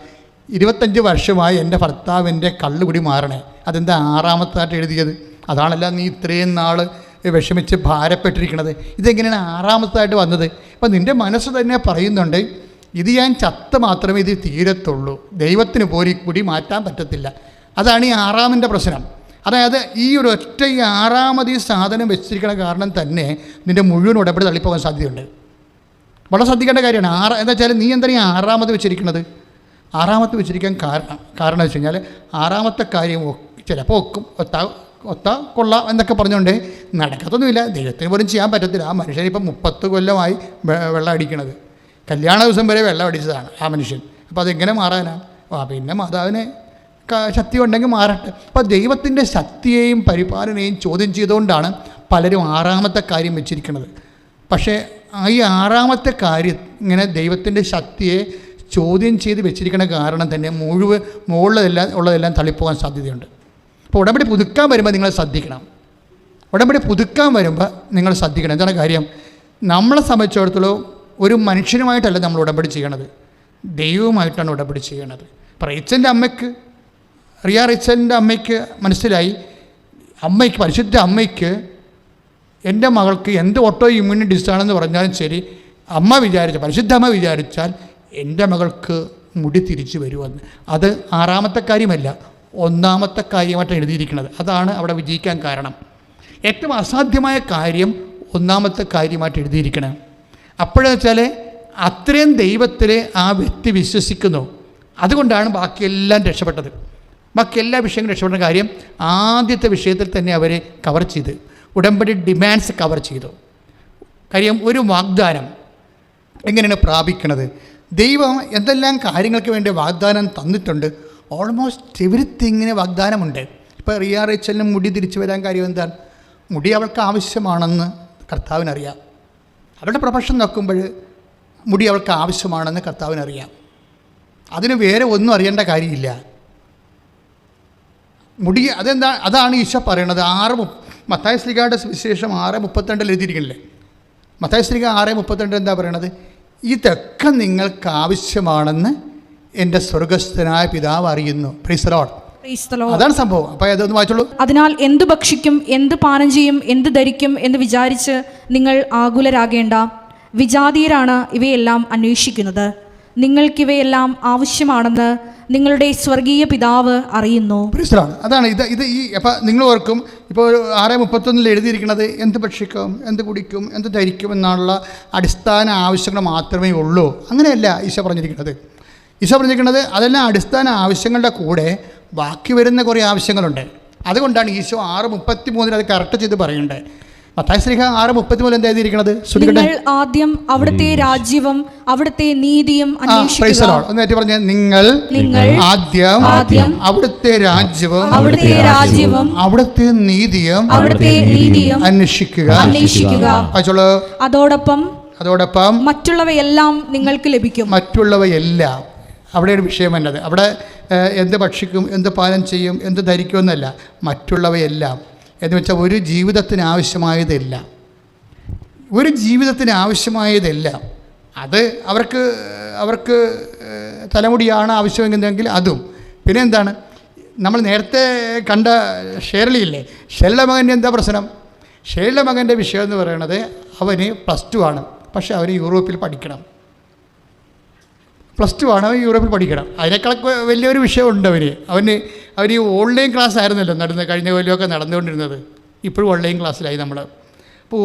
25 വർഷമായി എൻ്റെ ഭർത്താവിൻ്റെ കള്ളുകുടി മാറണേ, അതെന്താ 6ാമത്തായിട്ട് എഴുതിയത്? അതാണല്ല നീ ഇത്രയും നാൾ വിഷമിച്ച് ഭാരപ്പെട്ടിരിക്കണത്. ഇതെങ്ങനെയാണ് 6ാമത്തായിട്ട് വന്നത്? അപ്പം നിൻ്റെ മനസ്സ് തന്നെ പറയുന്നുണ്ട്, ഇത് ഞാൻ ചത്ത് മാത്രമേ ഇത് തീരത്തുള്ളൂ, ദൈവത്തിന് പോലും കുടി മാറ്റാൻ പറ്റത്തില്ല. അതാണ് ഈ 6ാമൻ്റെ പ്രശ്നം. അതായത് ഈ ഒരു ഒറ്റ 6ാമത് ഈ സാധനം വെച്ചിരിക്കണ കാരണം തന്നെ നിൻ്റെ മുഴുവൻ ഉടമ്പടി തള്ളിപ്പോകാൻ സാധ്യതയുണ്ട്. വളരെ ശ്രദ്ധിക്കേണ്ട കാര്യമാണ്. എന്താ വെച്ചാൽ നീ എന്താണ് ഈ 6ാമത് വെച്ചിരിക്കുന്നത്? ആറാമത്തെ വെച്ചിരിക്കാൻ കാരണം വെച്ച് കഴിഞ്ഞാൽ ആറാമത്തെ കാര്യം ചിലപ്പോൾ ഒത്താ കൊള്ളാം എന്നൊക്കെ പറഞ്ഞുകൊണ്ട് നടക്കത്തൊന്നുമില്ല. ദൈവത്തിന് പോലും ചെയ്യാൻ പറ്റത്തില്ല. ആ മനുഷ്യൻ ഇപ്പം 30 കൊല്ലമായി വെള്ളം അടിക്കണത്. കല്യാണ ദിവസം വരെ വെള്ളം അടിച്ചതാണ് ആ മനുഷ്യൻ. അപ്പോൾ അതെങ്ങനെ മാറാനാണ്? പിന്നെ മാതാവിന് ശക്തി ഉണ്ടെങ്കിൽ മാറട്ടെ. അപ്പോൾ ദൈവത്തിൻ്റെ ശക്തിയെയും പരിപാലനയും ചോദ്യം ചെയ്തുകൊണ്ടാണ് പലരും ആറാമത്തെ കാര്യം വെച്ചിരിക്കുന്നത്. പക്ഷേ ഈ ആറാമത്തെ കാര്യം ഇങ്ങനെ ദൈവത്തിൻ്റെ ശക്തിയെ ചോദ്യം ചെയ്ത് വെച്ചിരിക്കുന്ന കാരണം തന്നെ ഉള്ളതെല്ലാം തള്ളിപ്പോകാൻ സാധ്യതയുണ്ട്. അപ്പോൾ ഉടമ്പടി പുതുക്കാൻ വരുമ്പോൾ നിങ്ങൾ ശ്രദ്ധിക്കണം. ഉടമ്പടി പുതുക്കാൻ വരുമ്പോൾ നിങ്ങൾ ശ്രദ്ധിക്കണം. എന്താണ് കാര്യം? നമ്മളെ സംബന്ധിച്ചിടത്തോളം ഒരു മനുഷ്യനുമായിട്ടല്ല നമ്മൾ ഉടമ്പടി ചെയ്യണത്, ദൈവവുമായിട്ടാണ് ഉടമ്പടി ചെയ്യണത്. ഇപ്പോൾ റിച്ചലിൻ്റെ അമ്മയ്ക്ക് മനസ്സിലായി, പരിശുദ്ധ അമ്മയ്ക്ക് എൻ്റെ മകൾക്ക് എന്ത് ഓട്ടോ ഇമ്മ്യൂണി ഡിസാണെന്ന് പറഞ്ഞാലും ശരി, പരിശുദ്ധ അമ്മ വിചാരിച്ചാൽ എൻ്റെ മകൾക്ക് മുടി തിരിച്ചു വരുമെന്ന്. അത് ആറാമത്തെ കാര്യമല്ല, 1-ാമത്തെ കാര്യമായിട്ടാണ് എഴുതിയിരിക്കുന്നത്. അതാണ് അവിടെ വിജയിക്കാൻ കാരണം. ഏറ്റവും അസാധ്യമായ കാര്യം 1-ാമത്തെ കാര്യമായിട്ട് എഴുതിയിരിക്കണം. അപ്പോഴെന്ന് വെച്ചാൽ അത്രയും ദൈവത്തിൽ ആ വ്യക്തി വിശ്വസിക്കുന്നു. അതുകൊണ്ടാണ് ബാക്കിയെല്ലാം രക്ഷപ്പെട്ടത്. ബാക്കി എല്ലാ വിഷയങ്ങളും രക്ഷപ്പെടുന്ന കാര്യം ആദ്യത്തെ വിഷയത്തിൽ തന്നെ അവർ കവർ ചെയ്ത് ഉടമ്പടി ഡിമാൻഡ്സ് കവർ ചെയ്തു. കാര്യം ഒരു വാഗ്ദാനം എങ്ങനെയാണ് പ്രാപിക്കണത്? ദൈവം എന്തെല്ലാം കാര്യങ്ങൾക്ക് വേണ്ടി വാഗ്ദാനം തന്നിട്ടുണ്ട്. ഓൾമോസ്റ്റ് എവരിത്തിങ്ങിന് വാഗ്ദാനമുണ്ട്. ഇപ്പോൾ റിച്ചലിന് മുടി തിരിച്ചു വരാൻ കാര്യം എന്താണ്? മുടി അവൾക്ക് ആവശ്യമാണെന്ന് കർത്താവിനറിയാം. അവളുടെ പ്രൊഫഷൻ നോക്കുമ്പോൾ മുടി അവൾക്ക് ആവശ്യമാണെന്ന് കർത്താവിനറിയാം. അതിന് വേറെ ഒന്നും അറിയേണ്ട കാര്യമില്ല. മുടി അതാണ് ഈശോ പറയണത്. മത്തായി ശ്ലീഹായുടെ സുവിശേഷം 6:32 എഴുതിയിരിക്കണില്ലേ? മത്തായി ശ്ലീഹ 6:32 എന്താ പറയണത്? ഇതൊക്കെ നിങ്ങൾക്ക് ആവശ്യമാണെന്ന് എൻ്റെ സ്വർഗസ്ഥനായ പിതാവ് അറിയുന്നു. Praise the Lord. അതാണ് സംഭവം. അപ്പോൾ അതൊന്ന് വായിച്ചോളൂ. അതിനാൽ എന്ത് ഭക്ഷിക്കും, എന്ത് പാനം ചെയ്യും, എന്ത് ധരിക്കും എന്ന് വിചാരിച്ച് നിങ്ങൾ ആകുലരാകേണ്ട. വിജാതീയരാണ് ഇവയെല്ലാം അന്വേഷിക്കുന്നത്. നിങ്ങൾക്കിവയെല്ലാം ആവശ്യമാണെന്ന് നിങ്ങളുടെ സ്വർഗീയ പിതാവ് അറിയുന്നു. അതാണ് ഇത് അപ്പം നിങ്ങൾ ഓർക്കും, ഇപ്പോൾ 6:31 എഴുതിയിരിക്കുന്നത് എന്ത് ഭക്ഷിക്കും, എന്ത് കുടിക്കും, എന്ത് ധരിക്കും എന്നുള്ള അടിസ്ഥാന ആവശ്യങ്ങൾ മാത്രമേ ഉള്ളൂ. അങ്ങനെയല്ല ഈശോ പറഞ്ഞിരിക്കുന്നത്. ഈശോ പറഞ്ഞിരിക്കുന്നത് അതെല്ലാം അടിസ്ഥാന ആവശ്യങ്ങളുടെ കൂടെ ബാക്കി വരുന്ന കുറേ ആവശ്യങ്ങളുണ്ട്. അതുകൊണ്ടാണ് ഈശോ 6:33 അത് കറക്റ്റ് ചെയ്ത് പറയുന്നുണ്ട്. മത്തായി ശ്ലീഹ 6:33 എന്താ എഴുതിയിരിക്കുന്നത്? നിങ്ങൾ ആദ്യം അവിടുത്തെ രാജ്യവും അവിടുത്തെ നീതിയും അന്വേഷിക്കുക. നിങ്ങൾ ആദ്യം അവിടുത്തെ രാജ്യവും അവിടുത്തെ നീതിയും അന്വേഷിക്കുക. അതോടൊപ്പം മറ്റുള്ളവയെല്ലാം നിങ്ങൾക്ക് ലഭിക്കും. മറ്റുള്ളവയെല്ലാം അവിടെ ഒരു വിഷയം എന്നത്. അവിടെ എന്ത് ഭക്ഷിക്കും, എന്ത് പാനം ചെയ്യും, എന്ത് ധരിക്കുമെന്നല്ല, മറ്റുള്ളവയെല്ലാം എന്ന് വെച്ചാൽ ഒരു ജീവിതത്തിന് ആവശ്യമായതെല്ലാം അത് അവർക്ക് തലമുടിയാണ് ആവശ്യമെങ്കിൽ അതും. പിന്നെ എന്താണ്, നമ്മൾ നേരത്തെ കണ്ട ഷേർലിയില്ലേ, ഷേർലിയുടെ മകൻ്റെ എന്താ പ്രശ്നം? ഷേർലിയുടെ മകൻ്റെ വിഷയം എന്ന് പറയുന്നത് അവന് +2 ആണ്. പക്ഷേ അവന് യൂറോപ്പിൽ പഠിക്കണം. +2 ആണ്, അവൻ യൂറോപ്പിൽ പഠിക്കണം. അതിനേക്കാളൊക്കെ വലിയൊരു വിഷയമുണ്ട് അവന് ഈ ഓൺലൈൻ ക്ലാസ് ആയിരുന്നല്ലോ കഴിഞ്ഞ കൊല്ലമൊക്കെ നടന്നുകൊണ്ടിരുന്നത്. ഇപ്പോഴും ഓൺലൈൻ ക്ലാസ്സിലായി നമ്മൾ. അപ്പോൾ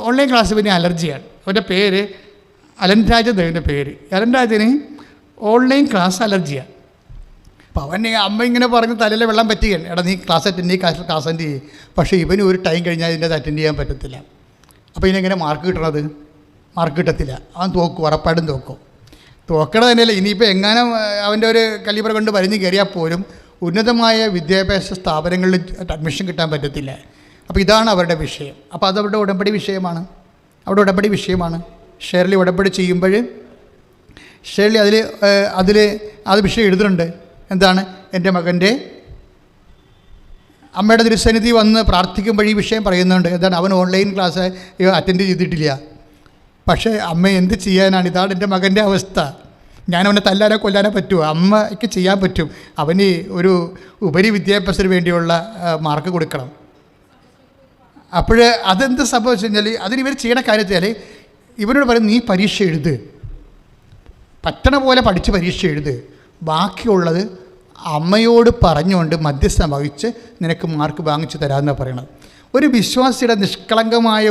ഓൺലൈൻ ക്ലാസ് പിന്നെ അലർജിയാണ്. അവൻ്റെ പേര് അലൻരാജ് എന്നതിൻ്റെ പേര്. അലൻരാജിന് ഓൺലൈൻ ക്ലാസ് അലർജിയാണ്. അപ്പോൾ അവൻ്റെ അമ്മ ഇങ്ങനെ പറഞ്ഞ് തലയിലെ വെള്ളം പറ്റുകയാണ്, എടാ നീ ക്ലാസ് അറ്റൻഡ് ചെയ്യും. പക്ഷേ ഇവന് ഒരു ടൈം കഴിഞ്ഞാൽ ഇതിൻ്റെ അറ്റൻഡ് ചെയ്യാൻ പറ്റത്തില്ല. അപ്പോൾ ഇതിനെങ്ങനെ മാർക്ക് കിട്ടണത്? മാർക്ക് കിട്ടത്തില്ല. അവൻ തോക്കും, ഉറപ്പായിട്ടും തോക്കും. തോക്കണ തന്നെയല്ല, ഇനിയിപ്പോൾ എങ്ങാനും അവൻ്റെ ഒരു കലിബർ കൊണ്ട് വലിഞ്ഞ് കയറിയാൽ പോലും ഉന്നതമായ വിദ്യാഭ്യാസ സ്ഥാപനങ്ങളിൽ അഡ്മിഷൻ കിട്ടാൻ പറ്റത്തില്ല. അപ്പോൾ ഇതാണ് അവരുടെ വിഷയം. അപ്പോൾ അതവരുടെ ഉടമ്പടി വിഷയമാണ്. ഷേർലി ഉടമ്പടി ചെയ്യുമ്പോൾ ഷേർലി അത് വിഷയം എഴുതുന്നുണ്ട്. എന്താണ്? എൻ്റെ മകൻ്റെ അമ്മയുടെ തിരുസന്നിധി വന്ന് പ്രാർത്ഥിക്കുമ്പോൾ ഈ വിഷയം പറയുന്നുണ്ട്. എന്താണ്? അവൻ ഓൺലൈൻ ക്ലാസ് അറ്റൻഡ് ചെയ്തിട്ടില്ല. പക്ഷേ അമ്മ എന്ത് ചെയ്യാനാണ്? ഇതാണ് എൻ്റെ മകൻ്റെ അവസ്ഥ. ഞാനവനെ തല്ലാനോ കൊല്ലാനോ പറ്റുമോ? അമ്മയ്ക്ക് ചെയ്യാൻ പറ്റും. അവന് ഒരു ഉപരി വിദ്യാഭ്യാസത്തിന് വേണ്ടിയുള്ള മാർക്ക് കൊടുക്കണം. അപ്പോൾ അതെന്ത് സംഭവിച്ചു കഴിഞ്ഞാൽ അതിനിവർ ചെയ്യണ കാര്യത്തിൽ ഇവരോട് പറയും, നീ പരീക്ഷ എഴുത്, പറ്റണ പോലെ പഠിച്ച് പരീക്ഷ എഴുത്, ബാക്കിയുള്ളത് അമ്മയോട് പറഞ്ഞുകൊണ്ട് മധ്യസ്ഥം വഹിച്ച് നിനക്ക് മാർക്ക് വാങ്ങിച്ചു തരാമെന്നാണ് പറയണത്. ഒരു വിശ്വാസിയുടെ നിഷ്കളങ്കമായ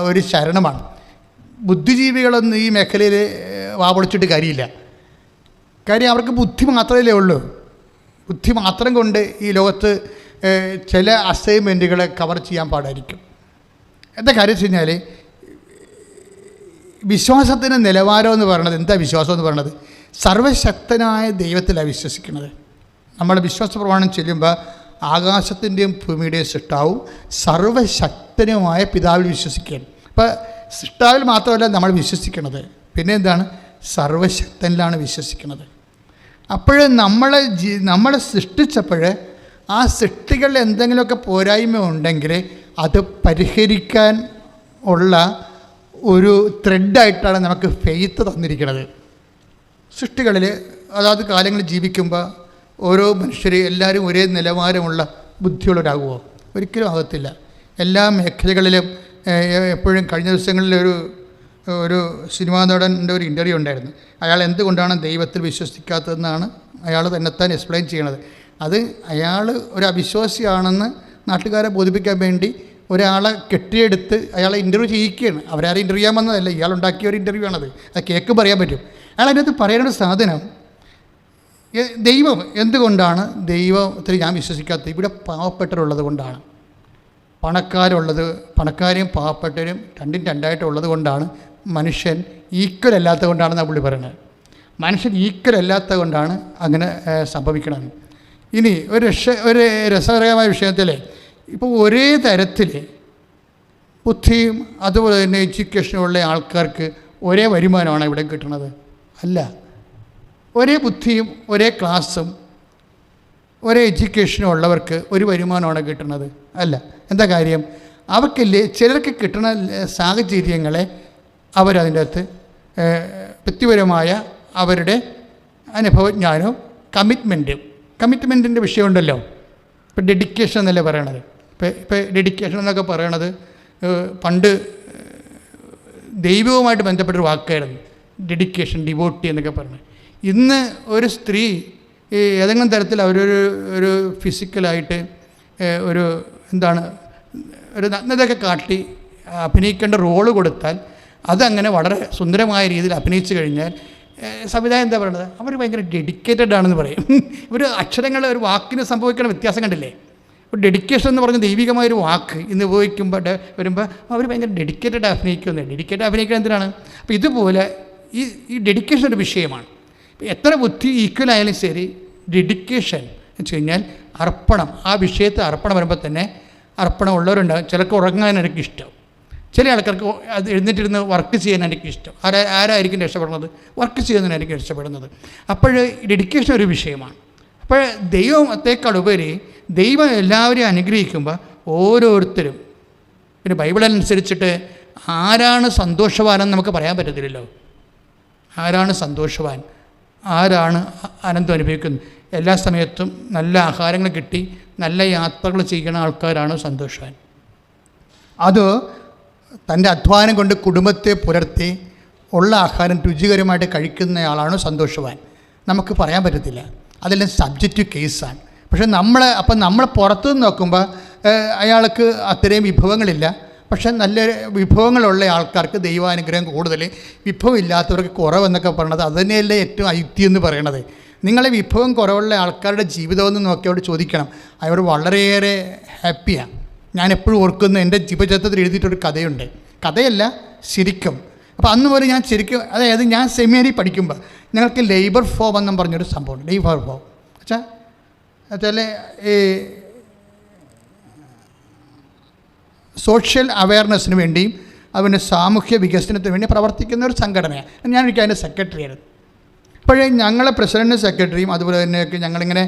ഒരു ശരണമാണ്. ബുദ്ധിജീവികളൊന്നും ഈ മേഖലയിൽ വാപൊളിച്ചിട്ട് കാര്യമില്ല. കാര്യം അവർക്ക് ബുദ്ധി മാത്രമേ ഉള്ളൂ. ബുദ്ധി മാത്രം കൊണ്ട് ഈ ലോകത്ത് ചില അസൈൻമെൻറ്റുകളെ കവർ ചെയ്യാൻ പാടായിരിക്കും. എന്താ കാര്യം വെച്ച് കഴിഞ്ഞാൽ വിശ്വാസത്തിൻ്റെ നിലവാരം എന്ന് പറയുന്നത്, എന്താ വിശ്വാസം എന്ന് പറയുന്നത്, സർവശക്തനായ ദൈവത്തിലാണ് വിശ്വസിക്കുന്നത്. നമ്മൾ വിശ്വാസ പ്രമാണം ചെല്ലുമ്പോൾ ആകാശത്തിൻ്റെയും ഭൂമിയുടെയും സൃഷ്ടാവും സർവശക്തനുമായ പിതാവിൽ വിശ്വസിക്കുകയാണ്. അപ്പോൾ സൃഷ്ടാവിൽ മാത്രമല്ല നമ്മൾ വിശ്വസിക്കുന്നത്, പിന്നെ എന്താണ്, സർവശക്തനിലാണ് വിശ്വസിക്കുന്നത്. അപ്പോൾ നമ്മളെ സൃഷ്ടിച്ചപ്പോൾ ആ സൃഷ്ടികളിൽ എന്തെങ്കിലുമൊക്കെ പോരായ്മ ഉണ്ടെങ്കിൽ അത് പരിഹരിക്കാൻ ഉള്ള ഒരു ത്രെഡായിട്ടാണ് നമുക്ക് ഫെയ്ത്ത് തന്നിരിക്കുന്നത്. സൃഷ്ടികളിൽ അതാത് കാലങ്ങളിൽ ജീവിക്കുമ്പോൾ ഓരോ മനുഷ്യർ എല്ലാവരും ഒരേ നിലവാരമുള്ള ബുദ്ധിയുള്ളവരാകുമോ? ഒരിക്കലും ആകത്തില്ല. എല്ലാ മേഖലകളിലും എപ്പോഴും കഴിഞ്ഞ ദിവസങ്ങളിൽ ഒരു സിനിമാ നടൻ്റെ ഒരു ഇൻ്റർവ്യൂ ഉണ്ടായിരുന്നു. അയാൾ എന്തുകൊണ്ടാണ് ദൈവത്തിൽ വിശ്വസിക്കാത്തതെന്നാണ് അയാൾ തന്നെത്താൻ എക്സ്പ്ലെയിൻ ചെയ്യണത്. അത് അയാൾ ഒരു അവിശ്വാസിയാണെന്ന് നാട്ടുകാരെ ബോധിപ്പിക്കാൻ വേണ്ടി ഒരാളെ കെട്ടിയെടുത്ത് അയാളെ ഇൻ്റർവ്യൂ ചെയ്യിക്കുകയാണ്. അവരാരും ഇൻ്റർവ്യൂ ചെയ്യാൻ വന്നതല്ല, ഇയാളുണ്ടാക്കിയ ഒരു ഇൻ്റർവ്യൂ ആണത്. അത് കേൾക്ക് പറയാൻ പറ്റും. അയാൾ അതിനകത്ത് പറയുന്ന സാധനം, ദൈവം എന്തുകൊണ്ടാണ് ദൈവത്തിൽ ഞാൻ വിശ്വസിക്കാത്തത്, ഇവിടെ പാവപ്പെട്ടവരുള്ളത് കൊണ്ടാണ്. പണക്കാരും പാവപ്പെട്ടവരും രണ്ടായിട്ടുള്ളത് കൊണ്ടാണ്. മനുഷ്യൻ ഈക്വൽ അല്ലാത്തത് കൊണ്ടാണെന്നാണ് പുള്ളി പറയുന്നത്. മനുഷ്യൻ ഈക്വൽ അല്ലാത്തത് കൊണ്ടാണ് അങ്ങനെ സംഭവിക്കണമെന്ന്. ഇനി ഒരു രസകരമായ വിഷയത്തിൽ ഇപ്പോൾ ഒരേ തരത്തിൽ ബുദ്ധിയും അതുപോലെ തന്നെ എഡ്യൂക്കേഷനുള്ള ആൾക്കാർക്ക് ഒരേ വരുമാനമാണ് ഇവിടെ കിട്ടുന്നത്? അല്ല. ഒരേ ബുദ്ധിയും ഒരേ ക്ലാസ്സും ഒരേ എഡ്യൂക്കേഷനും ഉള്ളവർക്ക് ഒരു വരുമാനമാണ് കിട്ടുന്നത്? അല്ല. എന്താ കാര്യം? അവർക്കില്ലേ ചിലർക്ക് കിട്ടുന്ന സാഹചര്യങ്ങളെ അവരതിൻ്റെ അകത്ത് വ്യക്തിപരമായ അവരുടെ അനുഭവജ്ഞാനവും കമ്മിറ്റ്മെൻറ്റിൻ്റെ വിഷയമുണ്ടല്ലോ. ഇപ്പോൾ ഡെഡിക്കേഷൻ എന്നല്ലേ പറയണത്. ഇപ്പോൾ ഡെഡിക്കേഷൻ എന്നൊക്കെ പറയണത് പണ്ട് ദൈവവുമായിട്ട് ബന്ധപ്പെട്ടൊരു വാക്കായിരുന്നു ഡെഡിക്കേഷൻ, ഡിവോട്ടി എന്നൊക്കെ പറയുന്നത്. ഇന്ന് ഒരു സ്ത്രീ ഏതെങ്കിലും തരത്തിൽ ഒരു ഫിസിക്കലായിട്ട് ഒരു ഒരു നഗ്നതയൊക്കെ കാട്ടി അഭിനയിക്കേണ്ട റോള് കൊടുത്താൽ അതങ്ങനെ വളരെ സുന്ദരമായ രീതിയിൽ അഭിനയിച്ചു കഴിഞ്ഞാൽ സംവിധാനം എന്താ പറയുന്നത്, അവർ ഭയങ്കര ഡെഡിക്കേറ്റഡ് ആണെന്ന് പറയും. ഒരു അക്ഷരങ്ങൾ ഒരു വാക്കിന് സംഭവിക്കുന്ന വ്യത്യാസം കണ്ടില്ലേ? ഇപ്പോൾ ഡെഡിക്കേഷൻ എന്ന് പറഞ്ഞ ദൈവികമായൊരു വാക്ക് ഇന്ന് ഉപയോഗിക്കുമ്പോൾ വരുമ്പോൾ അവർ ഭയങ്കര ഡെഡിക്കേറ്റഡ് അഭിനയിക്കുക എന്തിനാണ്? അപ്പോൾ ഇതുപോലെ ഈ ഡെഡിക്കേഷൻ ഒരു വിഷയമാണ്. എത്ര ബുദ്ധി ഈക്വൽ ആയാലും ശരി, ഡെഡിക്കേഷൻ എന്ന് വെച്ച് കഴിഞ്ഞാൽ അർപ്പണം. ആ വിഷയത്തെ അർപ്പണം വരുമ്പോൾ തന്നെ അർപ്പണം ഉള്ളവരുണ്ടാകും. ചിലർക്ക് ഉറങ്ങാൻ എനിക്കിഷ്ടം, ചില ആൾക്കാർക്ക് അത് എഴുന്നേറ്റിരുന്ന് വർക്ക് ചെയ്യാൻ എനിക്കിഷ്ടം. ആരായിരിക്കും രക്ഷപ്പെടുന്നത്? വർക്ക് ചെയ്യുന്നതിനായിരിക്കും രക്ഷപ്പെടുന്നത്. അപ്പോൾ ഡെഡിക്കേഷൻ ഒരു വിഷയമാണ്. അപ്പോൾ ദൈവത്തെക്കാൾ ഉപരി ദൈവം എല്ലാവരെയും അനുഗ്രഹിക്കുമ്പോൾ ഓരോരുത്തരും, പിന്നെ ബൈബിളനുസരിച്ചിട്ട് ആരാണ് സന്തോഷവാനെന്ന് നമുക്ക് പറയാൻ പറ്റത്തില്ലല്ലോ. ആരാണ് സന്തോഷവാൻ, ആരാണ് ആനന്ദം അനുഭവിക്കുന്നത്? എല്ലാ സമയത്തും നല്ല ആഹാരങ്ങൾ കിട്ടി നല്ല യാത്രകൾ ചെയ്യുന്ന ആൾക്കാരാണ് സന്തോഷവാൻ. അത് തൻ്റെ അധ്വാനം കൊണ്ട് കുടുംബത്തെ പുലർത്തി ഉള്ള ആഹാരം രുചികരമായിട്ട് കഴിക്കുന്നയാളാണ് സന്തോഷവാൻ. നമുക്ക് പറയാൻ പറ്റത്തില്ല, അതെല്ലാം സബ്ജക്റ്റീവ് കേസാണ്. പക്ഷേ നമ്മൾ പുറത്തുനിന്ന് നോക്കുമ്പോൾ അയാൾക്ക് അത്രയും വിഭവങ്ങളില്ല. പക്ഷേ നല്ല വിഭവങ്ങളുള്ള ആൾക്കാർക്ക് ദൈവാനുഗ്രഹം കൂടുതൽ, വിഭവമില്ലാത്തവർക്ക് കുറവെന്നൊക്കെ പറയണത് അത് തന്നെയല്ലേ ഏറ്റവും ഐക്യം എന്ന് പറയണത്. നിങ്ങളെ വിഭവം കുറവുള്ള ആൾക്കാരുടെ ജീവിതമെന്ന് നോക്കിയവരോട് ചോദിക്കണം, അവർ വളരെയേറെ ഹാപ്പിയാണ്. ഞാൻ എപ്പോഴും ഓർക്കുന്ന എൻ്റെ ജീവചരിത്രത്തിൽ എഴുതിയിട്ടൊരു കഥയുണ്ട്. കഥയല്ല, ശരിക്കും. അപ്പോൾ അന്ന് പോലെ ഞാൻ ശരിക്കും, അതായത് ഞാൻ സെമിനാരി പഠിക്കുമ്പോൾ ഞങ്ങൾക്ക് ലേബർ ഫോം എന്നും പറഞ്ഞൊരു സംഭവമുണ്ട്. ലേബർ ഫോം വെച്ചാൽ ഈ സോഷ്യൽ അവയർനെസ്സിന് വേണ്ടിയും അതുപോലെ സാമൂഹ്യ വികസനത്തിന് വേണ്ടി പ്രവർത്തിക്കുന്ന ഒരു സംഘടനയാണ്. ഞാനൊരിക്കൽ അതിൻ്റെ സെക്രട്ടറിയായിരുന്നു. അപ്പോഴേ ഞങ്ങളെ പ്രസിഡൻറ്റും സെക്രട്ടറിയും അതുപോലെ തന്നെയൊക്കെ ഞങ്ങളിങ്ങനെ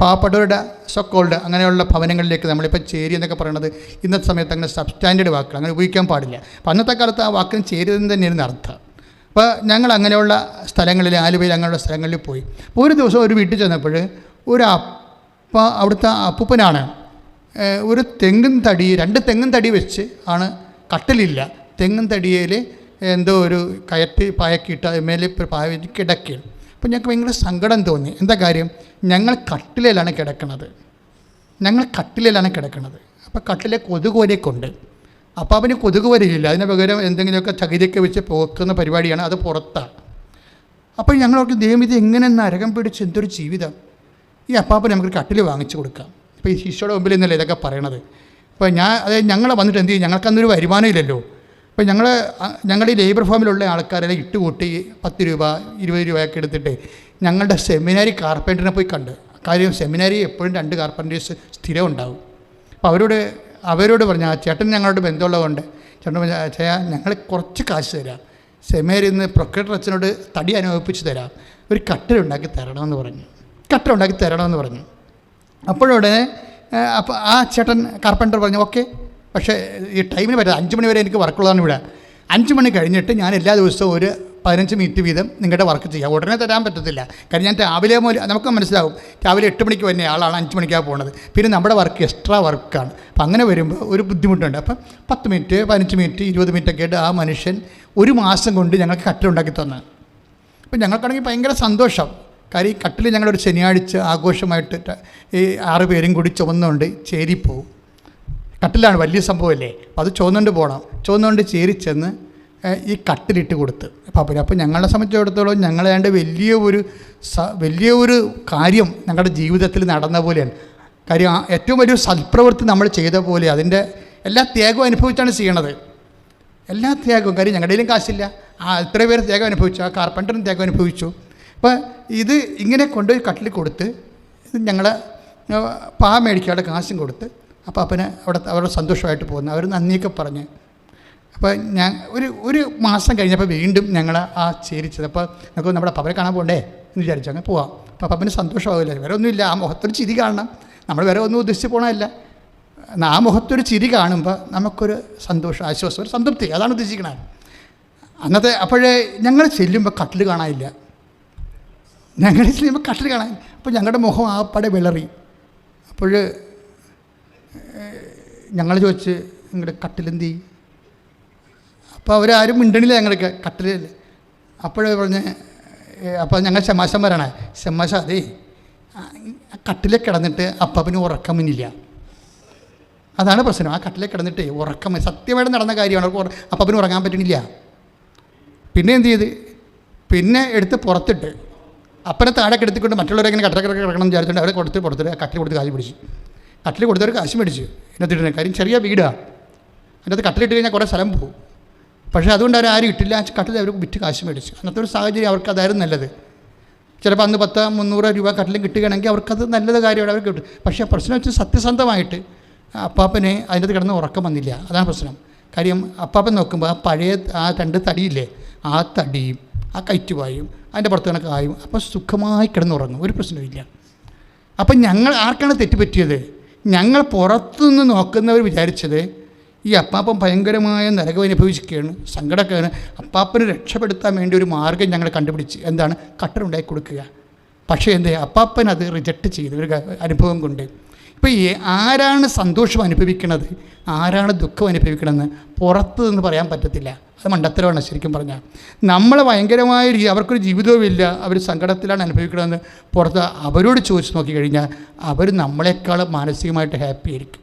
പാവപ്പെട്ടവരുടെ സോക്കോൾഡ് അങ്ങനെയുള്ള ഭവനങ്ങളിലേക്ക് നമ്മളിപ്പോൾ ചേരി എന്നൊക്കെ പറയുന്നത് ഇന്നത്തെ സമയത്ത് അങ്ങനെ സബ്സ്റ്റാൻഡേർഡ് വാക്കുകൾ അങ്ങനെ ഉപയോഗിക്കാൻ പാടില്ല. അപ്പം അന്നത്തെ കാലത്ത് ആ വാക്കിന് ചേരുന്നത് തന്നെയായിരുന്നു അർത്ഥം. അപ്പോൾ ഞങ്ങൾ അങ്ങനെയുള്ള സ്ഥലങ്ങളിൽ, ആലുവയിൽ അങ്ങനെയുള്ള സ്ഥലങ്ങളിൽ പോയി. ഒരു ദിവസം ഒരു വീട്ടിൽ ചെന്നപ്പോൾ അവിടുത്തെ അപ്പൂപ്പനാണ് ഒരു തെങ്ങും തടി, 2 തെങ്ങും തടി വെച്ച് ആണ്, കട്ടിലില്ല, തെങ്ങും തടിയിൽ എന്തോ ഒരു കയറ്റി പായക്കിയിട്ട് അതിന്മേൽ പായ കിടക്കുകയാണ്. അപ്പോൾ ഞങ്ങൾക്ക് ഭയങ്കര സങ്കടം തോന്നി. എന്താ കാര്യം? ഞങ്ങൾ കട്ടിലയിലാണ് കിടക്കുന്നത്. അപ്പോൾ കട്ടിലെ കൊതുകുവരയൊക്കെയുണ്ട്. അപ്പോൾ അവന് കൊതുകുവരയില്ല, അതിന് പകരം എന്തെങ്കിലുമൊക്കെ ചകിരിയൊക്കെ വെച്ച് പോക്കുന്ന പരിപാടിയാണ്. അത് പുറത്താണ്. അപ്പോൾ ഞങ്ങളൊക്കെ ദൈവം ഇത് എങ്ങനെ നരകം പിടിച്ച് എന്തൊരു ജീവിതം. ഈ അപ്പാപ്പൻ നമുക്കൊരു കട്ടിൽ വാങ്ങിച്ചു കൊടുക്കാം. ഇപ്പോൾ ഈ ശിഷ്യയുടെ മുമ്പിൽ നിന്നല്ലേ ഇതൊക്കെ പറയണത്. അപ്പോൾ അതായത് ഞങ്ങളെ വന്നിട്ട് എന്ത് ചെയ്യും, ഞങ്ങൾക്കന്നൊരു വരുമാനം ഇല്ലല്ലോ. അപ്പോൾ ഞങ്ങളുടെ ഈ ലേബർ ഫാമിലുള്ള ആൾക്കാരെല്ലാം ഇട്ടുകൂട്ടി 10 രൂപ 20 രൂപയൊക്കെ എടുത്തിട്ട് ഞങ്ങളുടെ സെമിനാരി കാർപ്പൻറ്ററിനെ പോയി കണ്ട്. കാര്യം സെമിനാരി എപ്പോഴും 2 കാർപ്പൻറ്റേഴ്സ് സ്ഥിരം ഉണ്ടാവും. അപ്പോൾ അവരോട് പറഞ്ഞു, ആ ചേട്ടൻ ഞങ്ങളോട് ബന്ധമുള്ളതുകൊണ്ട് ചേട്ടൻ പറഞ്ഞു, ചേട്ടാ ഞങ്ങൾ കുറച്ച് കാശ് തരാം, സെമിനാരിയിൽ നിന്ന് പ്രൊക്രേറ്റർ അച്ഛനോട് തടി അനുഭവിപ്പിച്ച് തരാം, ഒരു കട്ടിലുണ്ടാക്കി തരണമെന്ന് പറഞ്ഞു. അപ്പോഴുടനെ അപ്പോൾ ആ ചേട്ടൻ കാർപ്പൻറ്റർ പറഞ്ഞു ഓക്കെ, പക്ഷേ ഈ ടൈമിന് പറ്റില്ല, 5 മണി വരെ എനിക്ക് വർക്കുള്ളതാണ് ഇവിടെ. 5 മണി കഴിഞ്ഞിട്ട് ഞാൻ എല്ലാ ദിവസവും ഒരു 15 മിനിറ്റ് വീതം നിങ്ങളുടെ വർക്ക് ചെയ്യാം. ഉടനെ തരാൻ പറ്റത്തില്ല, കാര്യം ഞാൻ രാവിലെ മുതൽ നമുക്ക് മനസ്സിലാവും, രാവിലെ 8 മണിക്ക് വരുന്ന ആളാണ് 5 മണിക്കാണ് പോകുന്നത്. പിന്നെ നമ്മുടെ വർക്ക് എക്സ്ട്രാ വർക്കാണ്. അപ്പം അങ്ങനെ വരുമ്പോൾ ഒരു ബുദ്ധിമുട്ടുണ്ട്. അപ്പം 10 മിനിറ്റ് 15 മിനിറ്റ് 20 മിനിറ്റൊക്കെ ആയിട്ട് ആ മനുഷ്യൻ 1 മാസം കൊണ്ട് ഞങ്ങൾക്ക് കട്ടിലുണ്ടാക്കി തന്നു. അപ്പം ഞങ്ങൾക്കാണെങ്കിൽ ഭയങ്കര സന്തോഷം. കാര്യം ഈ കട്ടിൽ ഞങ്ങളൊരു ശനിയാഴ്ച ആഘോഷമായിട്ട് ഈ 6 പേരും കൂടി ചുമന്നുകൊണ്ട് ചേരിപ്പോവും. കട്ടിലാണ്, വലിയ സംഭവമല്ലേ. അപ്പോൾ അത് ചുവന്നുകൊണ്ട് ചേരി ചെന്ന് ഈ കട്ടിലിട്ട് കൊടുത്ത് പാപ്പന്. അപ്പോൾ ഞങ്ങളെ സംബന്ധിച്ചിടത്തോളം ഞങ്ങളേണ്ട വലിയ ഒരു കാര്യം ഞങ്ങളുടെ ജീവിതത്തിൽ നടന്ന പോലെയാണ്. കാര്യം ഏറ്റവും വലിയൊരു സൽപ്രവൃത്തി നമ്മൾ ചെയ്ത പോലെ അതിൻ്റെ എല്ലാ ത്യാഗവും അനുഭവിച്ചാണ് ചെയ്യണത്. എല്ലാ ത്യാഗവും, കാര്യം ഞങ്ങളുടെയിലും കാശില്ല, ഇത്ര പേര് ത്യാഗം അനുഭവിച്ചു, ആ കാർപ്പൻറ്ററും ത്യാഗം അനുഭവിച്ചു. അപ്പോൾ ഇത് ഇങ്ങനെ കൊണ്ടുപോയി കട്ടിൽ കൊടുത്ത് ഞങ്ങൾ പാ മേടിക്കാനുള്ള കാശും കൊടുത്ത് അപ്പോൾ അപ്പനെ അവരുടെ സന്തോഷമായിട്ട് പോകുന്നു. അവർ നന്ദിയൊക്കെ പറഞ്ഞ്. അപ്പോൾ ഞാൻ ഒരു മാസം കഴിഞ്ഞപ്പോൾ വീണ്ടും ഞങ്ങൾ ആ ചേരിച്ചത്. അപ്പോൾ നമുക്ക് നമ്മുടെ പപ്പനെ കാണാൻ പോകണ്ടേ എന്ന് വിചാരിച്ചു, അങ്ങനെ പോവാം. അപ്പോൾ പപ്പന് സന്തോഷമാവില്ല, വേറെ ഒന്നുമില്ല, ആ മുഖത്തൊരു ചിരി കാണണം. നമ്മൾ വേറെ ഒന്നും ഉദ്ദേശിച്ച് പോകണമല്ല, ആ മുഖത്തൊരു ചിരി കാണുമ്പോൾ നമുക്കൊരു സന്തോഷം, ആശ്വാസം, ഒരു സംതൃപ്തി, അതാണ് ഉദ്ദേശിക്കണത് അന്നത്തെ. അപ്പോഴേ ഞങ്ങൾ ചെല്ലുമ്പോൾ കട്ടിൽ കാണാനില്ല. അപ്പോൾ ഞങ്ങളുടെ മുഖം ആപ്പടെ വിളറി. അപ്പോൾ ഞങ്ങൾ ചോദിച്ച് നിങ്ങളുടെ കട്ടിലെന്തി? അപ്പോൾ അവരാരും മിണ്ടണില്ല, ഞങ്ങൾക്ക് കട്ടിലില്ല. അപ്പോഴേ പറഞ്ഞ്, അപ്പോൾ ഞങ്ങൾ ശമാശന്മാരാണ്. ശമാശ അതേ കട്ടിലെ കിടന്നിട്ട് അപ്പാപ്പന് ഉറക്കം വന്നില്ല, അതാണ് പ്രശ്നം. ആ കട്ടിലെ കിടന്നിട്ട് ഉറക്കം സത്യമായിട്ട് നടന്ന കാര്യമാണ്, അപ്പാപ്പന് ഉറങ്ങാൻ പറ്റണില്ല. പിന്നെ എന്ത് ചെയ്ത്, പിന്നെ എടുത്ത് പുറത്തിട്ട് അപ്പനെ താഴെ കിടത്തിക്കൊണ്ട് മറ്റുള്ളവരെങ്ങനെ കട്ടിലൊക്കെ കിടക്കണം എന്ന് വിചാരിച്ചിട്ട് അവരെ പുറത്തിട്ട് കട്ടിൽ കൊടുത്ത് കാശ് പിടിച്ചു. കട്ടിൽ കൊടുത്തവർ കാശ് മേടിച്ചു. എന്നിട്ടിരുന്ന കാര്യം ചെറിയ വീടാണ്, അതിനകത്ത് കട്ടിലിട്ട് കഴിഞ്ഞാൽ കുറേ സ്ഥലം പോകും. പക്ഷേ അതുകൊണ്ട് ആരും ഇട്ടില്ല, ആ കട്ടിൽ അവർ വിറ്റ് കാശ് മേടിച്ചു. അന്നത്തെ ഒരു സാഹചര്യം അവർക്ക് അതായിരുന്നു നല്ലത്. ചിലപ്പോൾ അന്ന് 10-300 രൂപ കട്ടിലും കിട്ടുകയാണെങ്കിൽ അവർക്കത് നല്ലത് കാര്യമാണ്, അവർക്ക് കിട്ടും. പക്ഷേ പ്രശ്നം വെച്ചാൽ സത്യസന്ധമായിട്ട് അപ്പാപ്പനെ അതിനകത്ത് കിടന്ന് ഉറക്കം വന്നില്ല, അതാണ് പ്രശ്നം. കാര്യം അപ്പാപ്പൻ നോക്കുമ്പോൾ ആ പഴയ ആ 2 തടിയില്ലേ, ആ തടിയും ആ കയറ്റുവായും അതിൻ്റെ പുറത്ത് കണക്കായും അപ്പോൾ സുഖമായി കിടന്നുറങ്ങും, ഒരു പ്രശ്നമില്ല. അപ്പം ഞങ്ങൾ ആർക്കാണ് തെറ്റുപറ്റിയത്? ഞങ്ങൾ പുറത്തുനിന്ന് നോക്കുന്നവർ വിചാരിച്ചത് ഈ അപ്പാപ്പൻ ഭയങ്കരമായ നരകം അനുഭവിക്കുകയാണ്, സങ്കടമൊക്കെയാണ്. അപ്പാപ്പനെ രക്ഷപ്പെടുത്താൻ വേണ്ടി ഒരു മാർഗ്ഗം ഞങ്ങൾ കണ്ടുപിടിച്ച്, എന്താണ്, കട്ടറുണ്ടാക്കി കൊടുക്കുക. പക്ഷേ എന്തേ, അപ്പാപ്പൻ അത് റിജക്റ്റ് ചെയ്തു ഒരു അനുഭവം കൊണ്ട്. ഇപ്പോൾ ആരാണ് സന്തോഷം അനുഭവിക്കണത്, ആരാണ് ദുഃഖം അനുഭവിക്കണമെന്ന് പുറത്ത് നിന്ന് പറയാൻ പറ്റത്തില്ല. അത് മണ്ടത്തരമാണ് ശരിക്കും പറഞ്ഞാൽ. നമ്മൾ ഭയങ്കരമായ അവർക്കൊരു ജീവിതവുമില്ല, അവർ സങ്കടത്തിലാണ് അനുഭവിക്കണമെന്ന് പുറത്ത് അവരോട് ചോദിച്ച് നോക്കിക്കഴിഞ്ഞാൽ അവർ നമ്മളെക്കാൾ മാനസികമായിട്ട് ഹാപ്പി ആയിരിക്കും.